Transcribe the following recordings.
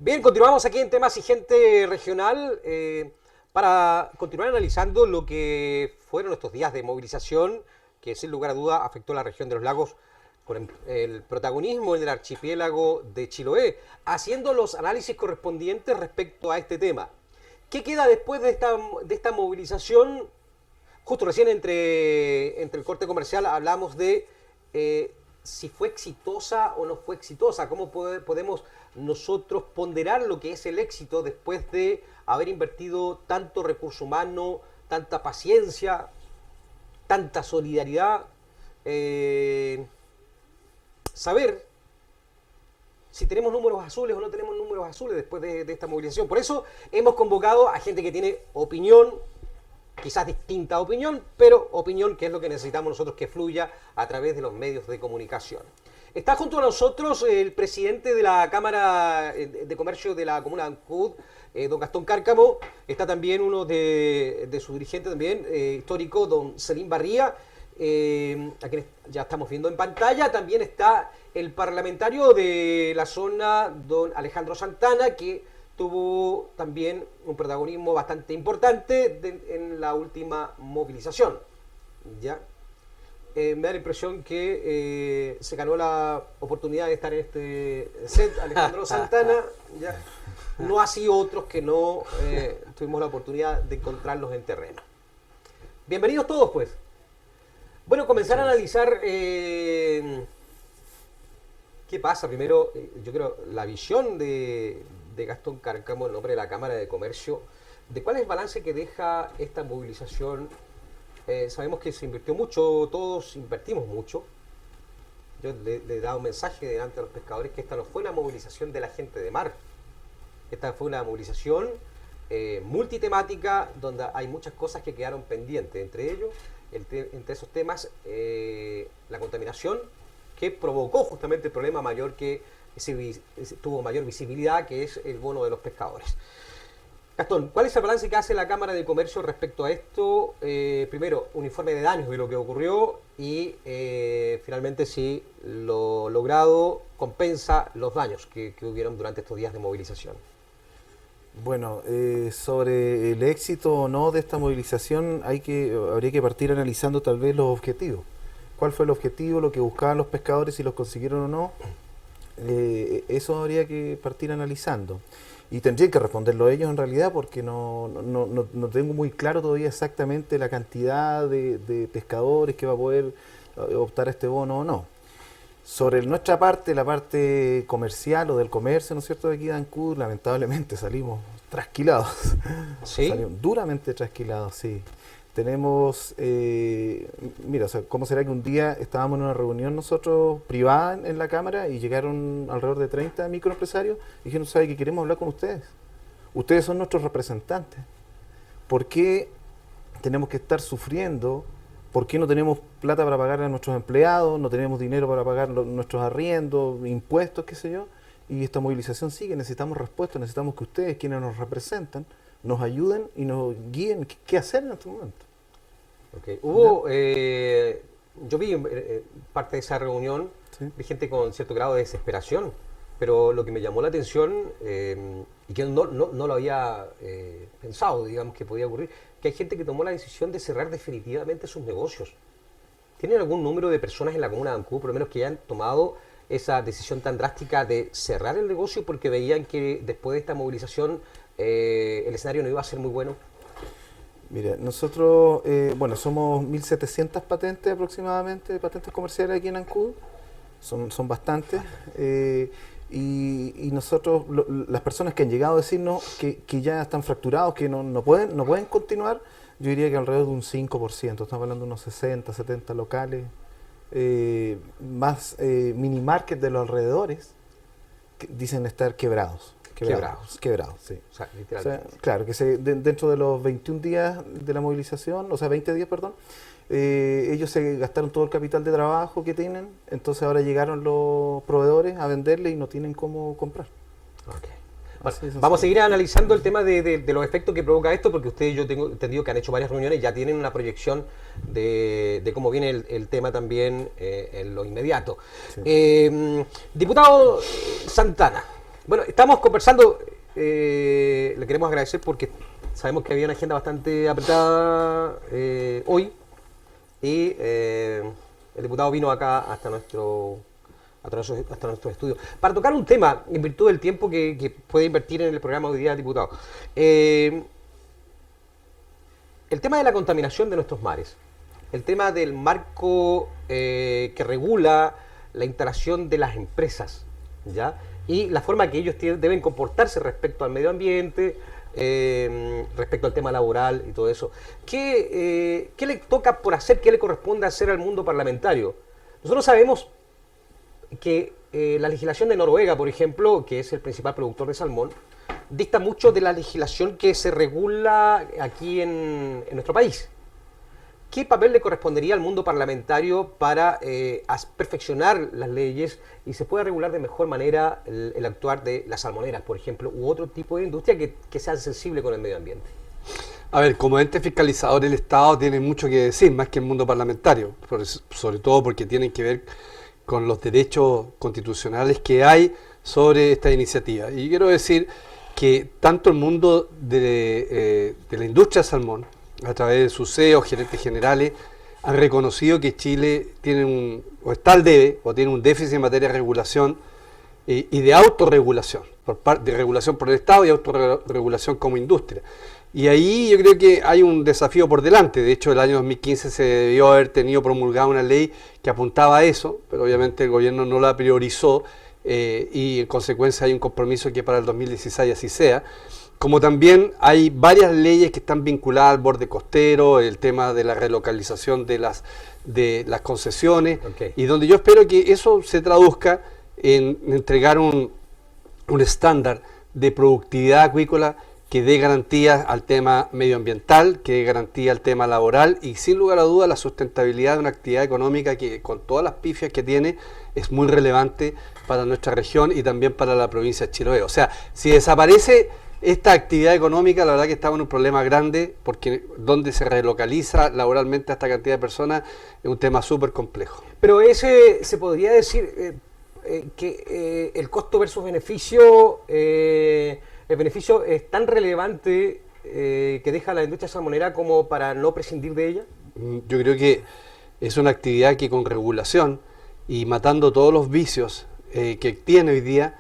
Bien, continuamos aquí en Temas y Gente Regional para continuar analizando lo que fueron estos días de movilización que sin lugar a duda afectó a la región de los lagos con el protagonismo en el archipiélago de Chiloé, haciendo los análisis correspondientes respecto a este tema. ¿Qué queda después de esta movilización? Justo recién entre el corte comercial hablamos de si fue exitosa o no fue exitosa, cómo podemos nosotros ponderar lo que es el éxito después de haber invertido tanto recurso humano, tanta paciencia, tanta solidaridad. Saber si tenemos números azules o no tenemos números azules después de esta movilización. Por eso hemos convocado a gente que tiene opinión, quizás distinta opinión, pero opinión que es lo que necesitamos nosotros que fluya a través de los medios de comunicación. Está junto a nosotros el presidente de la Cámara de Comercio de la Comuna de Ancud, don Gastón Cárcamo. Está también uno de sus dirigentes también, histórico, don Selim Barría, a quien ya estamos viendo en pantalla. También está el parlamentario de la zona, don Alejandro Santana, que tuvo también un protagonismo bastante importante en la última movilización. ¿Ya? Me da la impresión que se ganó la oportunidad de estar en este set Alejandro Santana. ¿Ya? No así otros que no tuvimos la oportunidad de encontrarlos en terreno. Bienvenidos todos, pues. Bueno, comenzar a analizar qué pasa. Primero, yo creo, la visión de Gastón Cárcamo, en nombre de la Cámara de Comercio, de cuál es el balance que deja esta movilización. Sabemos que se invirtió mucho, todos invertimos mucho. Yo le he dado un mensaje delante de los pescadores que esta no fue una movilización de la gente de mar. Esta fue una movilización multitemática donde hay muchas cosas que quedaron pendientes. Entre ellos, entre esos temas, la contaminación, que provocó justamente el problema mayor que tuvo mayor visibilidad, que es el bono de los pescadores. Gastón, ¿cuál es el balance que hace la Cámara de Comercio respecto a esto? Primero, un informe de daños de lo que ocurrió y finalmente si lo logrado compensa los daños que hubieron durante estos días de movilización. Bueno, sobre el éxito o no de esta movilización habría que partir analizando tal vez los objetivos. ¿Cuál fue el objetivo, lo que buscaban los pescadores, si los consiguieron o no? Eso habría que partir analizando. Y tendrían que responderlo ellos en realidad porque no tengo muy claro todavía exactamente la cantidad de pescadores que va a poder optar a este bono o no. Sobre nuestra parte, la parte comercial o del comercio, ¿no es cierto?, de aquí de Ancud, lamentablemente salimos trasquilados. ¿Sí? Salimos duramente trasquilados, sí. Tenemos, mira, o sea, ¿cómo será que un día estábamos en una reunión nosotros privada en la Cámara y llegaron alrededor de 30 microempresarios y dijeron, ¿sabe que queremos hablar con ustedes? Ustedes son nuestros representantes. ¿Por qué tenemos que estar sufriendo? ¿Por qué no tenemos plata para pagar a nuestros empleados? ¿No tenemos dinero para pagar nuestros arriendos, impuestos, qué sé yo? Y esta movilización sigue, necesitamos respuestas, necesitamos que ustedes, quienes nos representan, nos ayuden y nos guíen qué hacer en este momento. Okay. Yo vi parte de esa reunión, ¿Sí? vi gente con cierto grado de desesperación, pero lo que me llamó la atención, y que no lo había pensado, digamos, que podía ocurrir, que hay gente que tomó la decisión de cerrar definitivamente sus negocios. ¿Tienen algún número de personas en la comuna de Ancud, por lo menos, que hayan tomado esa decisión tan drástica de cerrar el negocio porque veían que después de esta movilización el escenario no iba a ser muy bueno? Mira, nosotros, bueno, somos 1.700 patentes aproximadamente, patentes comerciales aquí en Ancud, son bastantes, y nosotros, las personas que han llegado a decirnos que ya están fracturados, que no pueden continuar, yo diría que alrededor de un 5%, estamos hablando de unos 60, 70 locales, más mini market de los alrededores, que dicen estar quebrados, sí. O sea, literalmente. O sea, claro, que dentro de los 21 días de la movilización, o sea, 20 días, perdón, ellos se gastaron todo el capital de trabajo que tienen, entonces ahora llegaron los proveedores a venderle y no tienen cómo comprar. Okay. Bueno, vamos a seguir analizando el tema de los efectos que provoca esto, porque ustedes, yo tengo entendido que han hecho varias reuniones, ya tienen una proyección de cómo viene el tema también en lo inmediato. Sí. Diputado Santana, Bueno, estamos conversando, le queremos agradecer porque sabemos que había una agenda bastante apretada hoy y el diputado vino acá hasta nuestro estudio para tocar un tema en virtud del tiempo que puede invertir en el programa hoy día, diputado. El tema de la contaminación de nuestros mares, el tema del marco que regula la instalación de las empresas, ¿ya? Y la forma que ellos deben comportarse respecto al medio ambiente, respecto al tema laboral y todo eso. ¿Qué le toca por hacer, qué le corresponde hacer al mundo parlamentario? Nosotros sabemos que la legislación de Noruega, por ejemplo, que es el principal productor de salmón, dista mucho de la legislación que se regula aquí en nuestro país. ¿Qué papel le correspondería al mundo parlamentario para perfeccionar las leyes y se pueda regular de mejor manera el actuar de las salmoneras, por ejemplo, u otro tipo de industria que sea sensible con el medio ambiente? A ver, como ente fiscalizador el Estado tiene mucho que decir, más que el mundo parlamentario, sobre todo porque tienen que ver con los derechos constitucionales que hay sobre esta iniciativa. Y quiero decir que tanto el mundo de la industria salmón, a través de sus CEOs, gerentes generales, han reconocido que Chile tiene o está al debe, o tiene un déficit en materia de regulación y de autorregulación, de regulación por el Estado y autorregulación como industria. Y ahí yo creo que hay un desafío por delante. De hecho, el año 2015 se debió haber tenido promulgada una ley que apuntaba a eso, pero obviamente el gobierno no la priorizó y en consecuencia hay un compromiso que para el 2016 así sea. Como también hay varias leyes que están vinculadas al borde costero, el tema de la relocalización de las concesiones, y donde yo espero que eso se traduzca en entregar un estándar de productividad acuícola que dé garantía al tema medioambiental, que dé garantía al tema laboral y sin lugar a dudas la sustentabilidad de una actividad económica que con todas las pifias que tiene es muy relevante para nuestra región y también para la provincia de Chiloé. O sea, si desaparece esta actividad económica, la verdad que estamos en un problema grande porque donde se relocaliza laboralmente a esta cantidad de personas es un tema súper complejo. Pero se podría decir que el costo versus beneficio, el beneficio es tan relevante que deja la industria salmonera como para no prescindir de ella. Yo creo que es una actividad que con regulación y matando todos los vicios que tiene hoy día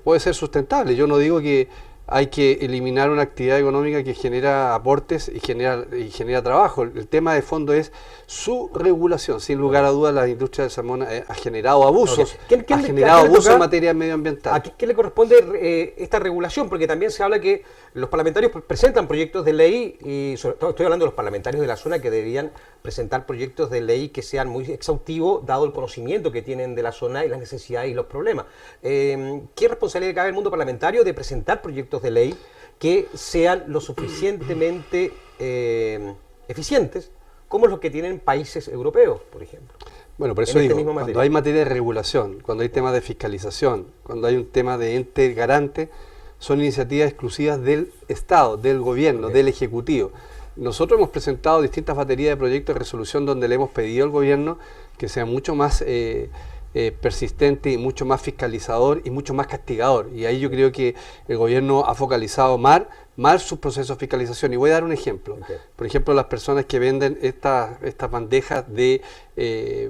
puede ser sustentable. Yo no digo que hay que eliminar una actividad económica que genera aportes y genera trabajo. El tema de fondo es su regulación. Sin lugar a dudas, la industria del salmón ha generado abusos, ha generado abusos en materia medioambiental. ¿A qué le corresponde esta regulación? Porque también se habla que los parlamentarios presentan proyectos de ley, y sobre todo estoy hablando de los parlamentarios de la zona que deberían presentar proyectos de ley que sean muy exhaustivos, dado el conocimiento que tienen de la zona y las necesidades y los problemas. ¿Qué responsabilidad cabe al mundo parlamentario de presentar proyectos de ley que sean lo suficientemente eficientes como los que tienen países europeos, por ejemplo? Bueno, por eso digo, cuando hay materia de regulación, cuando hay temas de fiscalización, cuando hay un tema de ente garante, son iniciativas exclusivas del Estado, del gobierno, del Ejecutivo. Nosotros hemos presentado distintas baterías de proyectos de resolución donde le hemos pedido al gobierno que sea mucho más persistente y mucho más fiscalizador y mucho más castigador. Y ahí yo creo que el gobierno ha focalizado mal sus procesos de fiscalización. Y voy a dar un ejemplo. Por ejemplo, las personas que venden estas bandejas de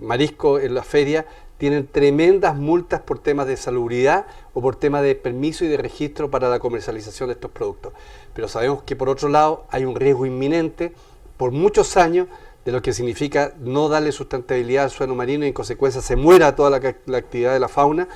marisco en la feria tienen tremendas multas por temas de salubridad o por temas de permiso y de registro para la comercialización de estos productos. Pero sabemos que por otro lado hay un riesgo inminente por muchos años de lo que significa no darle sustentabilidad al suelo marino y en consecuencia se muera toda la actividad de la fauna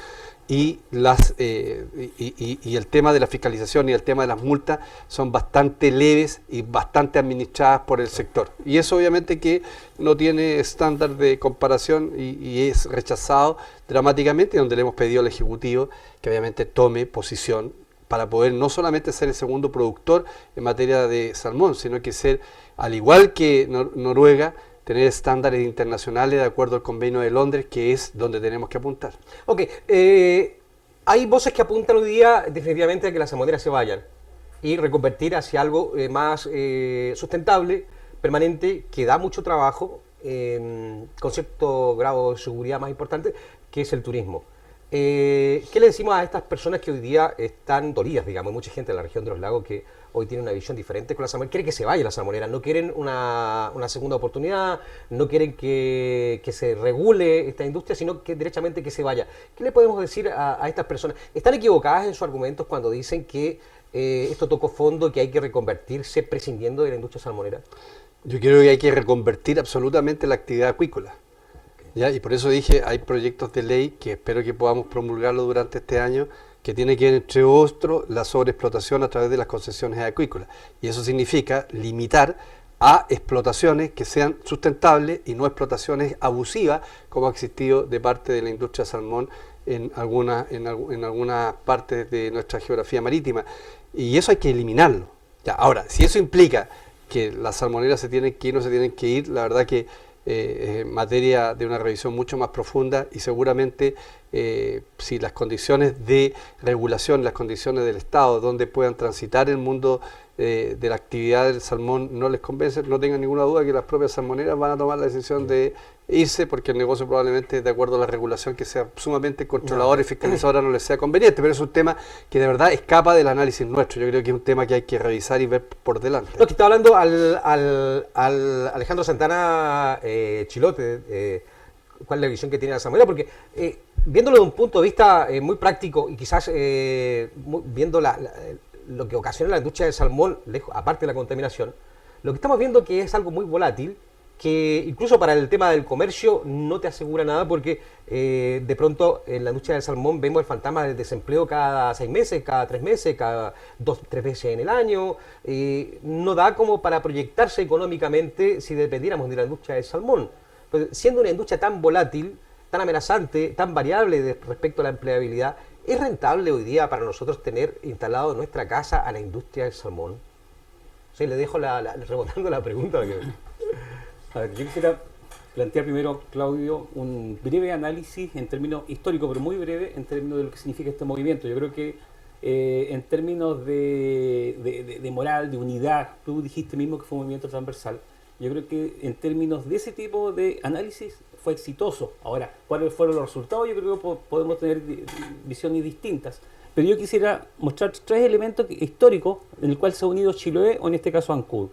y el tema de la fiscalización y el tema de las multas son bastante leves y bastante administradas por el sector. Y eso obviamente que no tiene estándar de comparación y es rechazado dramáticamente, donde le hemos pedido al Ejecutivo que obviamente tome posición para poder no solamente ser el segundo productor en materia de salmón, sino que ser, al igual que Noruega, tener estándares internacionales de acuerdo al convenio de Londres, que es donde tenemos que apuntar. Ok, hay voces que apuntan hoy día definitivamente a que las salmoneras se vayan y reconvertir hacia algo más sustentable, permanente, que da mucho trabajo, con cierto grado de seguridad más importante, que es el turismo. ¿Qué le decimos a estas personas que hoy día están dolidas, digamos? Hay mucha gente en la región de los lagos que hoy tiene una visión diferente con la salmonera, quiere que se vaya la salmonera, no quieren una segunda oportunidad, no quieren que se regule esta industria, sino que derechamente que se vaya. ¿Qué le podemos decir a estas personas? ¿Están equivocadas en sus argumentos cuando dicen que esto tocó fondo, que hay que reconvertirse prescindiendo de la industria salmonera? Yo creo que hay que reconvertir absolutamente la actividad acuícola. ¿Ya? Y por eso dije, hay proyectos de ley que espero que podamos promulgarlo durante este año, que tiene que ver, entre otros, la sobreexplotación a través de las concesiones acuícolas. Y eso significa limitar a explotaciones que sean sustentables y no explotaciones abusivas, como ha existido de parte de la industria salmón en algunas partes de nuestra geografía marítima. Y eso hay que eliminarlo. Ya, ahora, si eso implica que las salmoneras se tienen que ir o no se tienen que ir, la verdad que en materia de una revisión mucho más profunda y seguramente si las condiciones de regulación, las condiciones del Estado donde puedan transitar el mundo de la actividad del salmón no les convence, no tengan ninguna duda que las propias salmoneras van a tomar la decisión de irse porque el negocio probablemente de acuerdo a la regulación que sea sumamente controladora y fiscalizadora no les sea conveniente, pero es un tema que de verdad escapa del análisis nuestro. Yo creo que es un tema que hay que revisar y ver por delante. No, que está hablando al Alejandro Santana Chilote, cuál es la visión que tiene la salmonera, porque viéndolo de un punto de vista muy práctico y quizás viendo lo que ocasiona la industria del salmón, aparte de la contaminación, lo que estamos viendo que es algo muy volátil, que incluso para el tema del comercio no te asegura nada porque de pronto en la industria del salmón vemos el fantasma del desempleo cada 6 meses, cada 3 meses, cada 2-3 veces en el año. No da como para proyectarse económicamente si dependiéramos de la industria del salmón. Pues, siendo una industria tan volátil, tan amenazante, tan variable respecto a la empleabilidad, ¿es rentable hoy día para nosotros tener instalado en nuestra casa a la industria del salmón? O sea, le dejo rebotando la pregunta. A ver, yo quisiera plantear primero, Claudio, un breve análisis en términos históricos, pero muy breve en términos de lo que significa este movimiento. Yo creo que en términos de moral, de unidad, tú dijiste mismo que fue un movimiento transversal. Yo creo que en términos de ese tipo de análisis fue exitoso. Ahora, ¿cuáles fueron los resultados? Yo creo que podemos tener visiones distintas. Pero yo quisiera mostrar 3 elementos históricos en el cual se ha unido Chiloé o en este caso Ancud.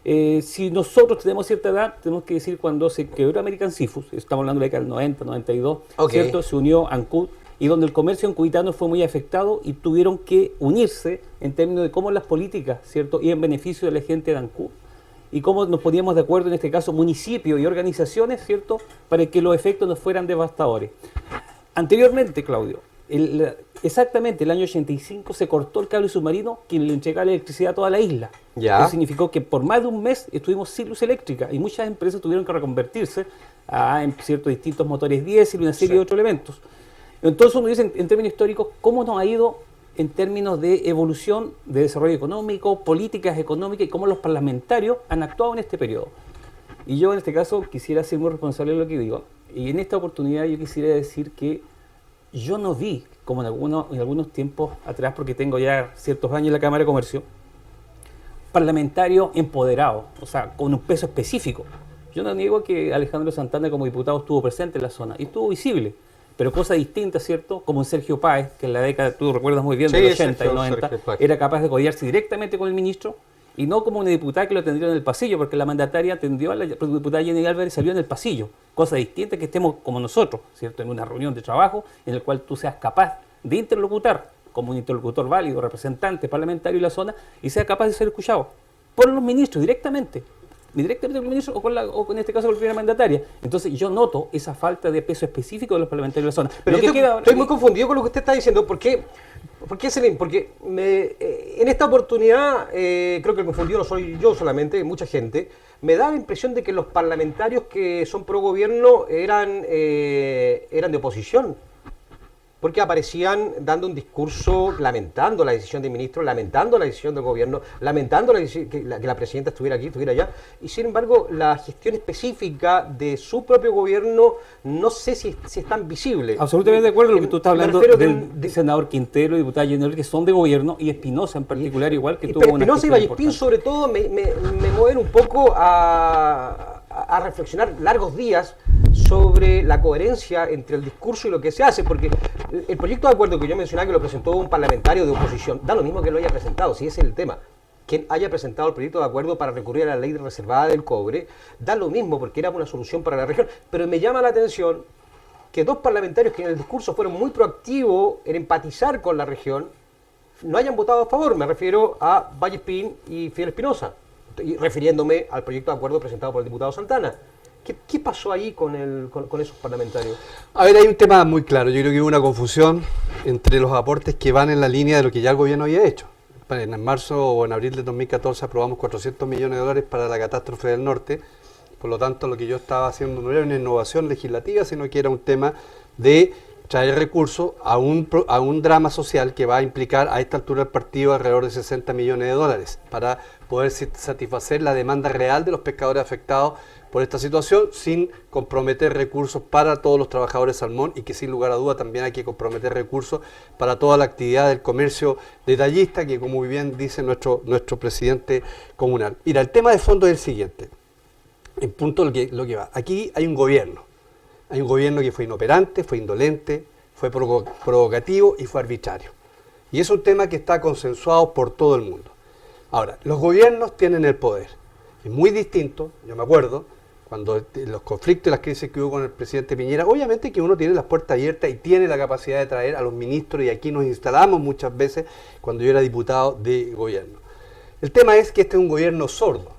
Si nosotros tenemos cierta edad, tenemos que decir cuando se quebró American Seafood, estamos hablando de la década del 90, 92, okay, ¿cierto? Se unió Ancud y donde el comercio ancuditano fue muy afectado y tuvieron que unirse en términos de cómo las políticas, ¿cierto?, y en beneficio de la gente de Ancud y cómo nos poníamos de acuerdo en este caso municipios y organizaciones, ¿cierto?, para que los efectos no fueran devastadores. Anteriormente, Claudio, exactamente el año 85 se cortó el cable submarino que le entregaba la electricidad a toda la isla. Ya. Eso significó que por más de un mes estuvimos sin luz eléctrica y muchas empresas tuvieron que reconvertirse a ciertos distintos motores diésel y una serie de otros elementos. Entonces uno dice en términos históricos cómo nos ha ido en términos de evolución, de desarrollo económico, políticas económicas y cómo los parlamentarios han actuado en este periodo. Y yo en este caso quisiera ser muy responsable de lo que digo. Y en esta oportunidad yo quisiera decir que yo no vi, como en algunos tiempos atrás, porque tengo ya ciertos años en la Cámara de Comercio, parlamentarios empoderados, o sea, con un peso específico. Yo no niego que Alejandro Santana como diputado estuvo presente en la zona y estuvo visible, pero cosas distintas, ¿cierto? Como en Sergio Páez, que en la década, tú recuerdas muy bien, del 80 y 90, era capaz de codearse directamente con el ministro y no como una diputada que lo atendió en el pasillo, porque la mandataria atendió a la diputada Jenny Álvarez y salió en el pasillo. Cosa distinta que estemos como nosotros, ¿cierto? En una reunión de trabajo en el cual tú seas capaz de interlocutar como un interlocutor válido, representante parlamentario de la zona y seas capaz de ser escuchado por los ministros directamente con el ministro o en este caso con la primera mandataria. Entonces yo noto esa falta de peso específico de los parlamentarios de la zona. Pero estoy muy confundido con lo que usted está diciendo. ¿Por qué, Selene? Porque en esta oportunidad, creo que el confundido no soy yo solamente, mucha gente, me da la impresión de que los parlamentarios que son pro gobierno eran de oposición. Porque aparecían dando un discurso lamentando la decisión del ministro, lamentando la decisión del gobierno, lamentando que la presidenta estuviera aquí, estuviera allá. Y sin embargo, la gestión específica de su propio gobierno no sé si es tan visible. Absolutamente de acuerdo con lo que tú estás hablando del senador Quintero, diputada Jenner, que son de gobierno, y Espinosa en particular, igual que tuvo una Espinosa y Vallespín, sobre todo, me mueven un poco a reflexionar largos días sobre la coherencia entre el discurso y lo que se hace, porque el proyecto de acuerdo que yo mencionaba, que lo presentó un parlamentario de oposición, da lo mismo que lo haya presentado, si ese es el tema. Quien haya presentado el proyecto de acuerdo para recurrir a la ley reservada del cobre, da lo mismo porque era una solución para la región. Pero me llama la atención que dos parlamentarios que en el discurso fueron muy proactivos en empatizar con la región, no hayan votado a favor. Me refiero a Vallespín y Fidel Espinosa, y refiriéndome al proyecto de acuerdo presentado por el diputado Santana. ¿Qué pasó ahí con esos parlamentarios? A ver, hay un tema muy claro. Yo creo que hubo una confusión entre los aportes que van en la línea de lo que ya el gobierno había hecho. En marzo o en abril de 2014 aprobamos 400 millones de dólares para la catástrofe del norte. Por lo tanto, lo que yo estaba haciendo no era una innovación legislativa, sino que era un tema de traer recursos a un drama social que va a implicar a esta altura del partido alrededor de 60 millones de dólares para poder satisfacer la demanda real de los pescadores afectados por esta situación sin comprometer recursos para todos los trabajadores salmón, y que sin lugar a duda también hay que comprometer recursos para toda la actividad del comercio detallista, que como muy bien dice nuestro presidente comunal. Mira, el tema de fondo es el siguiente, en punto lo que va. Aquí hay un gobierno que fue inoperante, fue indolente, fue provocativo y fue arbitrario. Y es un tema que está consensuado por todo el mundo. Ahora, los gobiernos tienen el poder. Es muy distinto, yo me acuerdo, cuando los conflictos y las crisis que hubo con el presidente Piñera, obviamente que uno tiene las puertas abiertas y tiene la capacidad de traer a los ministros, y aquí nos instalamos muchas veces cuando yo era diputado de gobierno. El tema es que este es un gobierno sordo,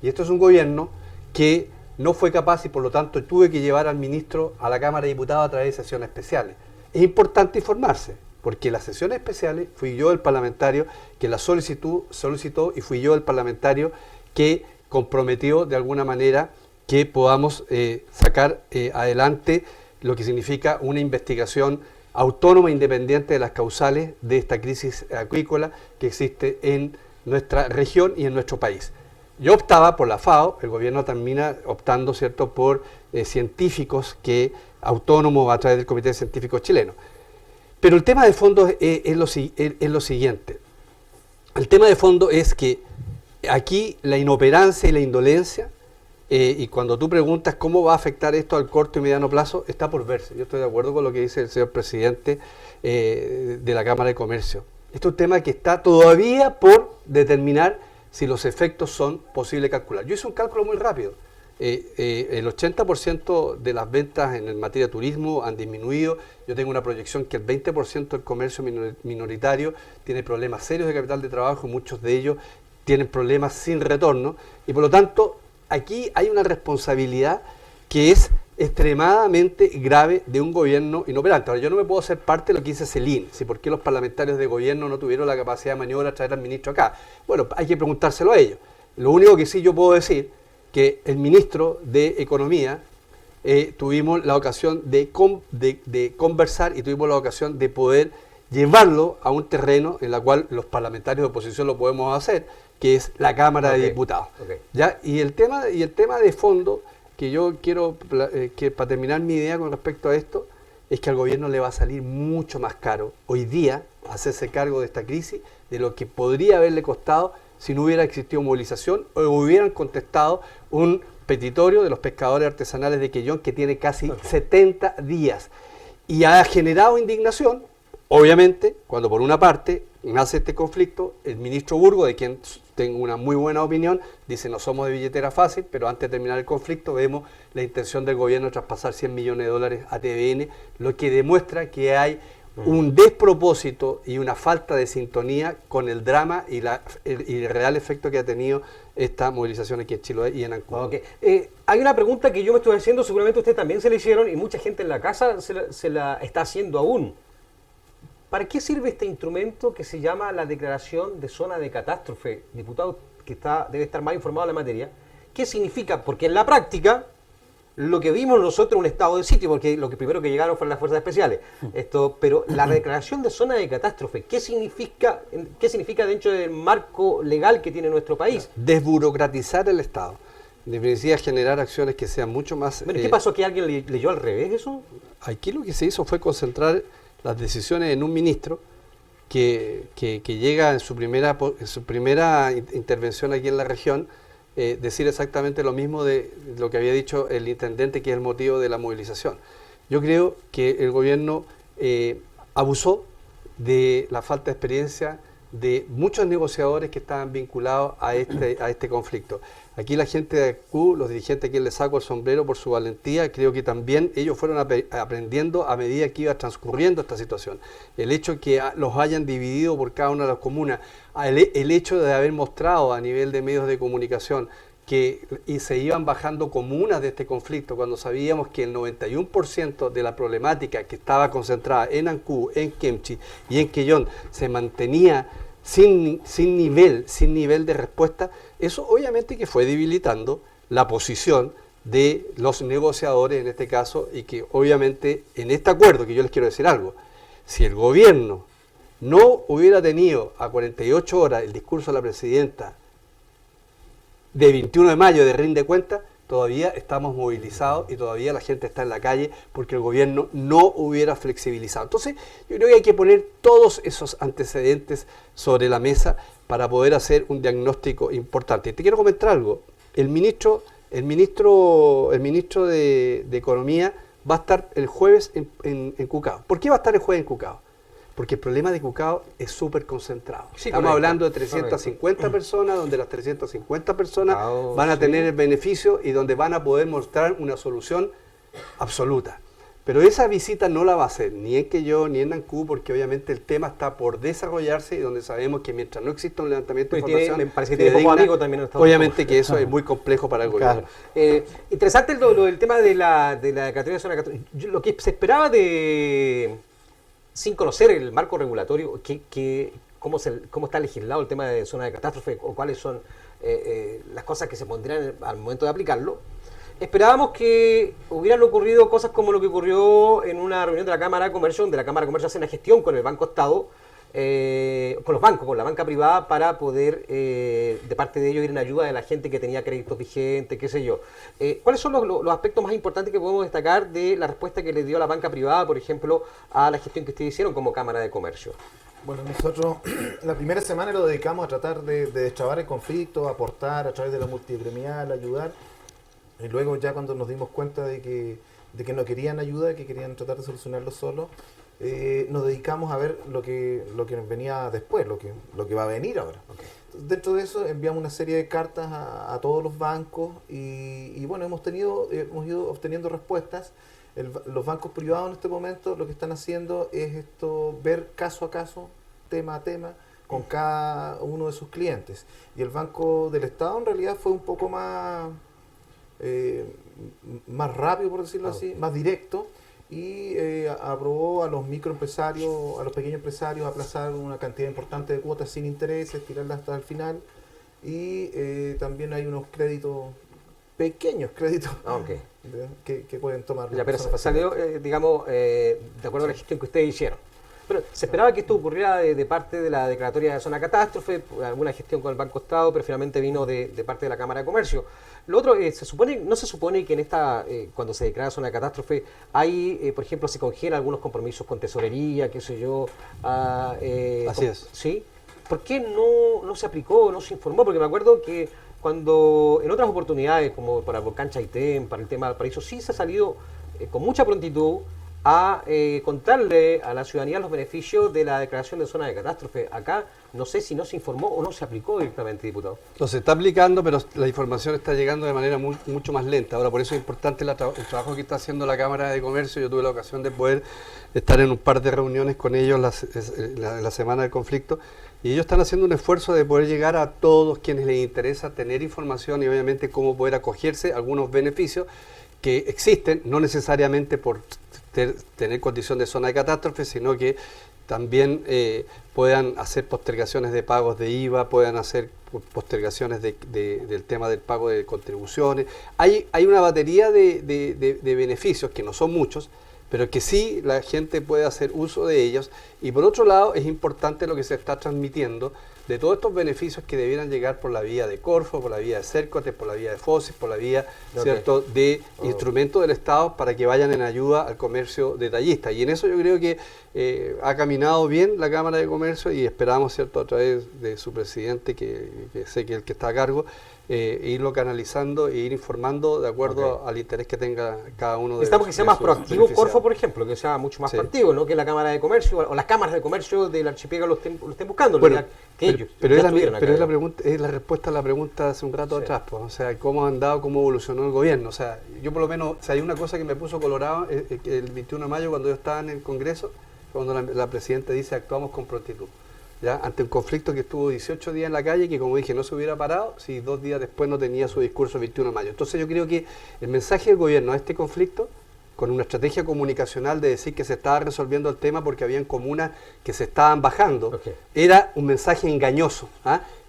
y esto es un gobierno que no fue capaz, y por lo tanto tuve que llevar al ministro a la Cámara de Diputados a través de sesiones especiales. Es importante informarse, porque las sesiones especiales fui yo el parlamentario que las solicitó, y fui yo el parlamentario que comprometió de alguna manera que podamos sacar adelante lo que significa una investigación autónoma e independiente de las causales de esta crisis acuícola que existe en nuestra región y en nuestro país. Yo optaba por la FAO, el gobierno termina optando, ¿cierto?, por científicos autónomos a través del Comité Científico Chileno. Pero el tema de fondo es lo siguiente. El tema de fondo es que aquí la inoperancia y la indolencia, y cuando tú preguntas cómo va a afectar esto al corto y mediano plazo, está por verse. Yo estoy de acuerdo con lo que dice el señor presidente de la Cámara de Comercio. Este es un tema que está todavía por determinar si los efectos son posibles de calcular. Yo hice un cálculo muy rápido. El 80% de las ventas en materia de turismo han disminuido. Yo tengo una proyección que el 20% del comercio minoritario tiene problemas serios de capital de trabajo, y muchos de ellos tienen problemas sin retorno, y por lo tanto aquí hay una responsabilidad que es extremadamente grave de un gobierno inoperante. Ahora, yo no me puedo hacer parte de lo que dice Celín, si por qué los parlamentarios de gobierno no tuvieron la capacidad de maniobra de traer al ministro acá. Bueno, hay que preguntárselo a ellos. Lo único que sí yo puedo decir, que el ministro de Economía tuvimos la ocasión de conversar, y tuvimos la ocasión de poder llevarlo a un terreno en el cual los parlamentarios de oposición lo podemos hacer, que es la Cámara de Diputados. ¿Ya? Y el tema de fondo que yo quiero, que para terminar mi idea con respecto a esto, es que al gobierno le va a salir mucho más caro hoy día hacerse cargo de esta crisis de lo que podría haberle costado si no hubiera existido movilización o hubieran contestado un petitorio de los pescadores artesanales de Quellón que tiene casi 70 días. Y ha generado indignación, obviamente, cuando por una parte nace este conflicto, el ministro Burgo, de quien tengo una muy buena opinión, dice: no somos de billetera fácil, pero antes de terminar el conflicto vemos la intención del gobierno de traspasar 100 millones de dólares a TVN, lo que demuestra que hay un despropósito y una falta de sintonía con el drama y el real efecto que ha tenido esta movilización aquí en Chiloé y en Ancud. Okay. Hay una pregunta que yo me estoy haciendo, seguramente usted también se la hicieron, y mucha gente en la casa se la está haciendo aún. ¿Para qué sirve este instrumento que se llama la declaración de zona de catástrofe? Diputado que debe estar más informado de la materia. ¿Qué significa? Porque en la práctica, lo que vimos nosotros un estado de sitio, porque lo que primero que llegaron fueron las fuerzas especiales. Pero la declaración de zona de catástrofe, ¿qué significa dentro del marco legal que tiene nuestro país? Desburocratizar el Estado. Debería generar acciones que sean mucho más... Bueno, ¿qué pasó? ¿Que alguien leyó al revés eso? Aquí lo que se hizo fue concentrar las decisiones en un ministro que llega en su primera intervención aquí en la región, decir exactamente lo mismo de lo que había dicho el intendente, que es el motivo de la movilización. Yo creo que el gobierno abusó de la falta de experiencia de muchos negociadores que estaban vinculados a este conflicto. Aquí la gente de ACU, los dirigentes a quien les saco el sombrero por su valentía, creo que también ellos fueron aprendiendo a medida que iba transcurriendo esta situación. El hecho que los hayan dividido por cada una de las comunas, el hecho de haber mostrado a nivel de medios de comunicación que se iban bajando comunas de este conflicto, cuando sabíamos que el 91% de la problemática que estaba concentrada en Ancú, en Kemchi y en Quellón se mantenía sin nivel de respuesta. Eso obviamente que fue debilitando la posición de los negociadores en este caso, y que obviamente en este acuerdo, que yo les quiero decir algo, si el gobierno no hubiera tenido a 48 horas el discurso de la presidenta de 21 de mayo de rinde cuenta, todavía estamos movilizados y todavía la gente está en la calle porque el gobierno no hubiera flexibilizado. Entonces, yo creo que hay que poner todos esos antecedentes sobre la mesa para poder hacer un diagnóstico importante. Te quiero comentar algo. El ministro de Economía va a estar el jueves en Cucao. ¿Por qué va a estar el jueves en Cucao? Porque el problema de Cucao es súper concentrado. Sí, estamos hablando de 350 personas, donde las 350 personas van a tener el beneficio y donde van a poder mostrar una solución absoluta. Pero esa visita no la va a hacer ni en Quellón ni en Ancú, porque obviamente el tema está por desarrollarse, y donde sabemos que mientras no exista un levantamiento de información, me parece que tiene pocos amigos también en Estados obviamente que eso es muy complejo para el gobierno. Interesante el tema de la declaratoria de zona catástrofe. Lo que se esperaba sin conocer el marco regulatorio, cómo está legislado el tema de zona de catástrofe o cuáles son las cosas que se pondrían al momento de aplicarlo, esperábamos que hubieran ocurrido cosas como lo que ocurrió en una reunión de la Cámara de Comercio, donde la Cámara de Comercio hace una gestión con el Banco Estado, con los bancos, con la banca privada, para poder, de parte de ellos, ir en ayuda de la gente que tenía créditos vigentes, qué sé yo. ¿Cuáles son los aspectos más importantes que podemos destacar de la respuesta que les dio la banca privada, por ejemplo, a la gestión que ustedes hicieron como Cámara de Comercio? Bueno, nosotros la primera semana lo dedicamos a tratar de destrabar el conflicto, aportar a través de la multigremial, ayudar. Y luego ya cuando nos dimos cuenta de que no querían ayuda, que querían tratar de solucionarlo solos, nos dedicamos a ver lo que nos venía después, lo que va a venir ahora. Okay. Dentro de eso enviamos una serie de cartas a todos los bancos y bueno, hemos ido obteniendo respuestas. Los bancos privados en este momento lo que están haciendo es ver caso a caso, tema a tema, con cada uno de sus clientes. Y el Banco del Estado en realidad fue un poco más rápido, por decirlo así, más directo, y aprobó a los microempresarios, a los pequeños empresarios, aplazar una cantidad importante de cuotas sin intereses, tirarlas hasta el final, y también hay unos pequeños créditos que pueden tomar. Ya, pero salió, digamos, de acuerdo a la gestión que ustedes hicieron. Pero se esperaba que esto ocurriera de parte de la declaratoria de zona catástrofe, alguna gestión con el Banco Estado, pero finalmente vino de parte de la Cámara de Comercio. Lo otro, no se supone que en cuando se declara zona de catástrofe, hay, por ejemplo, se congelan algunos compromisos con tesorería, qué sé yo. Así es. ¿Sí? ¿Por qué no se aplicó, no se informó? Porque me acuerdo que cuando en otras oportunidades, como para Volcán Chaitén, para el tema del paraíso, sí se ha salido con mucha prontitud a contarle a la ciudadanía los beneficios de la declaración de zona de catástrofe. Acá no sé si no se informó o no se aplicó directamente, diputado. No, se está aplicando, pero la información está llegando de manera mucho más lenta. Ahora, por eso es importante el trabajo que está haciendo la Cámara de Comercio. Yo tuve la ocasión de poder estar en un par de reuniones con ellos la semana del conflicto, y ellos están haciendo un esfuerzo de poder llegar a todos quienes les interesa tener información y obviamente cómo poder acogerse a algunos beneficios que existen, no necesariamente por tener condición de zona de catástrofe, sino que también puedan hacer postergaciones de pagos de IVA, puedan hacer postergaciones del tema del pago de contribuciones. Hay una batería de beneficios, que no son muchos, pero que sí la gente puede hacer uso de ellos. Y por otro lado, es importante lo que se está transmitiendo de todos estos beneficios que debieran llegar por la vía de Corfo, por la vía de Cercote, por la vía de FOSIS, por la vía, ¿cierto?, de instrumentos del Estado para que vayan en ayuda al comercio detallista. Y en eso yo creo que ha caminado bien la Cámara de Comercio y esperamos, ¿cierto?, a través de su presidente, que sé que es el que está a cargo, irlo canalizando e ir informando de acuerdo al interés que tenga cada uno de Necesitamos que sea más proactivo beneficiados. Corfo, por ejemplo, que sea mucho más proactivo, ¿no? Que la Cámara de Comercio o las cámaras de comercio del archipiélago lo estén buscando. Bueno, que ellos pero ya es estuvieron acá, la pregunta, es la respuesta a la pregunta hace un rato atrás, pues, o sea, cómo han dado, cómo evolucionó el gobierno. O sea, yo por lo menos, o sea, hay una cosa que me puso colorado que el 21 de mayo, cuando yo estaba en el Congreso, cuando la presidenta dice actuamos con prontitud. ¿Ya? Ante un conflicto que estuvo 18 días en la calle, que como dije, no se hubiera parado si 2 días después no tenía su discurso el 21 de mayo. Entonces yo creo que el mensaje del gobierno a este conflicto, con una estrategia comunicacional de decir que se estaba resolviendo el tema porque habían comunas que se estaban bajando, era un mensaje engañoso,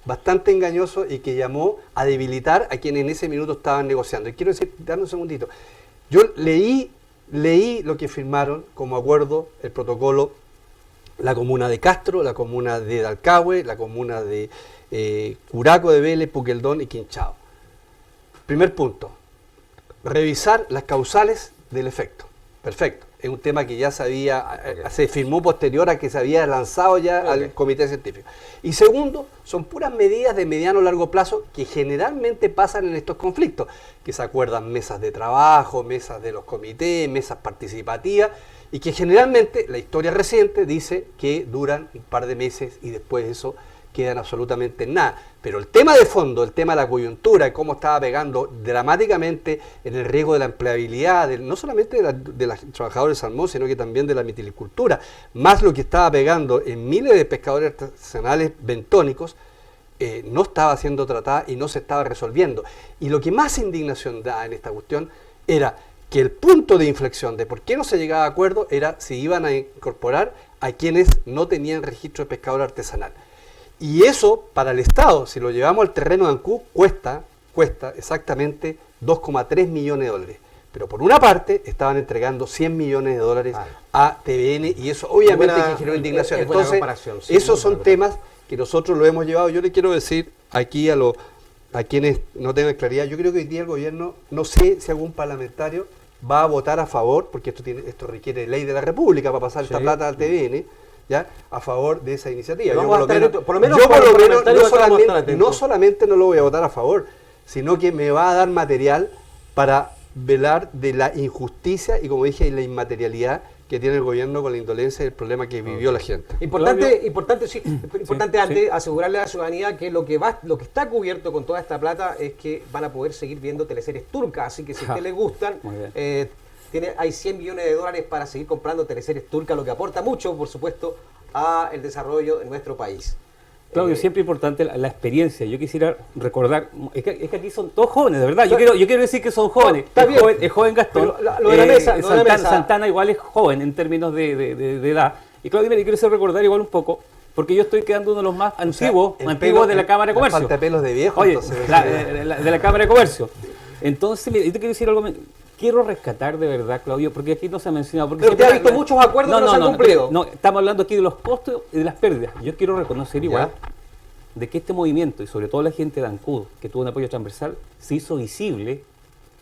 bastante engañoso, y que llamó a debilitar a quienes en ese minuto estaban negociando. Y quiero decir, dame un segundito, yo leí lo que firmaron como acuerdo, el protocolo, la comuna de Castro, la comuna de Dalcahue, la comuna de Curaco de Vélez, Puqueldón y Quinchao. Primer punto, revisar las causales del efecto. Perfecto, es un tema que ya se firmó posterior a que se había lanzado ya al comité científico. Y segundo, son puras medidas de mediano o largo plazo que generalmente pasan en estos conflictos, que se acuerdan mesas de trabajo, mesas de los comités, mesas participativas, y que generalmente la historia reciente dice que duran un par de meses y después eso quedan absolutamente en nada. Pero el tema de fondo, el tema de la coyuntura, y cómo estaba pegando dramáticamente en el riesgo de la empleabilidad, no solamente de los trabajadores del salmón, sino que también de la mitilicultura, más lo que estaba pegando en miles de pescadores artesanales bentónicos, no estaba siendo tratada y no se estaba resolviendo. Y lo que más indignación da en esta cuestión era que el punto de inflexión de por qué no se llegaba a acuerdo era si iban a incorporar a quienes no tenían registro de pescador artesanal. Y eso, para el Estado, si lo llevamos al terreno de Ancud, cuesta exactamente 2,3 millones de dólares. Pero por una parte, estaban entregando 100 millones de dólares a TVN, y eso obviamente que generó indignación. Entonces, esos son temas que nosotros lo hemos llevado. Yo le quiero decir aquí a quienes no tengan claridad, yo creo que hoy día el gobierno, no sé si algún parlamentario va a votar a favor, porque esto requiere ley de la República para pasar esta plata al TVN, ¿ya?, a favor de esa iniciativa. Yo por lo menos no solamente no lo voy a votar a favor, sino que me va a dar material para velar de la injusticia y, como dije, la inmaterialidad que tiene el gobierno con la indolencia y el problema que vivió la gente. Importante antes asegurarle a la ciudadanía que lo que está cubierto con toda esta plata es que van a poder seguir viendo teleseries turcas, así que si a usted le gustan, hay 100 millones de dólares para seguir comprando teleseries turcas, lo que aporta mucho, por supuesto, al desarrollo de nuestro país. Claudio, siempre importante la experiencia. Yo quisiera recordar, es que aquí son todos jóvenes, de verdad. Yo quiero decir que son jóvenes. Es joven Gastón. Lo de la mesa, Santana igual es joven en términos de edad. Y Claudio, le quiero hacer recordar igual un poco, porque yo estoy quedando uno de los más antiguos de la Cámara de Comercio. Falta pelos de viejo. Oye, de la Cámara de Comercio. Entonces, mira, yo te quiero decir algo. Quiero rescatar de verdad, Claudio, porque aquí no se ha mencionado. Porque pero usted ha visto muchos acuerdos que no se han cumplido. No, estamos hablando aquí de los costos y de las pérdidas. Yo quiero reconocer igual de que este movimiento, y sobre todo la gente de Ancud, que tuvo un apoyo transversal, se hizo visible,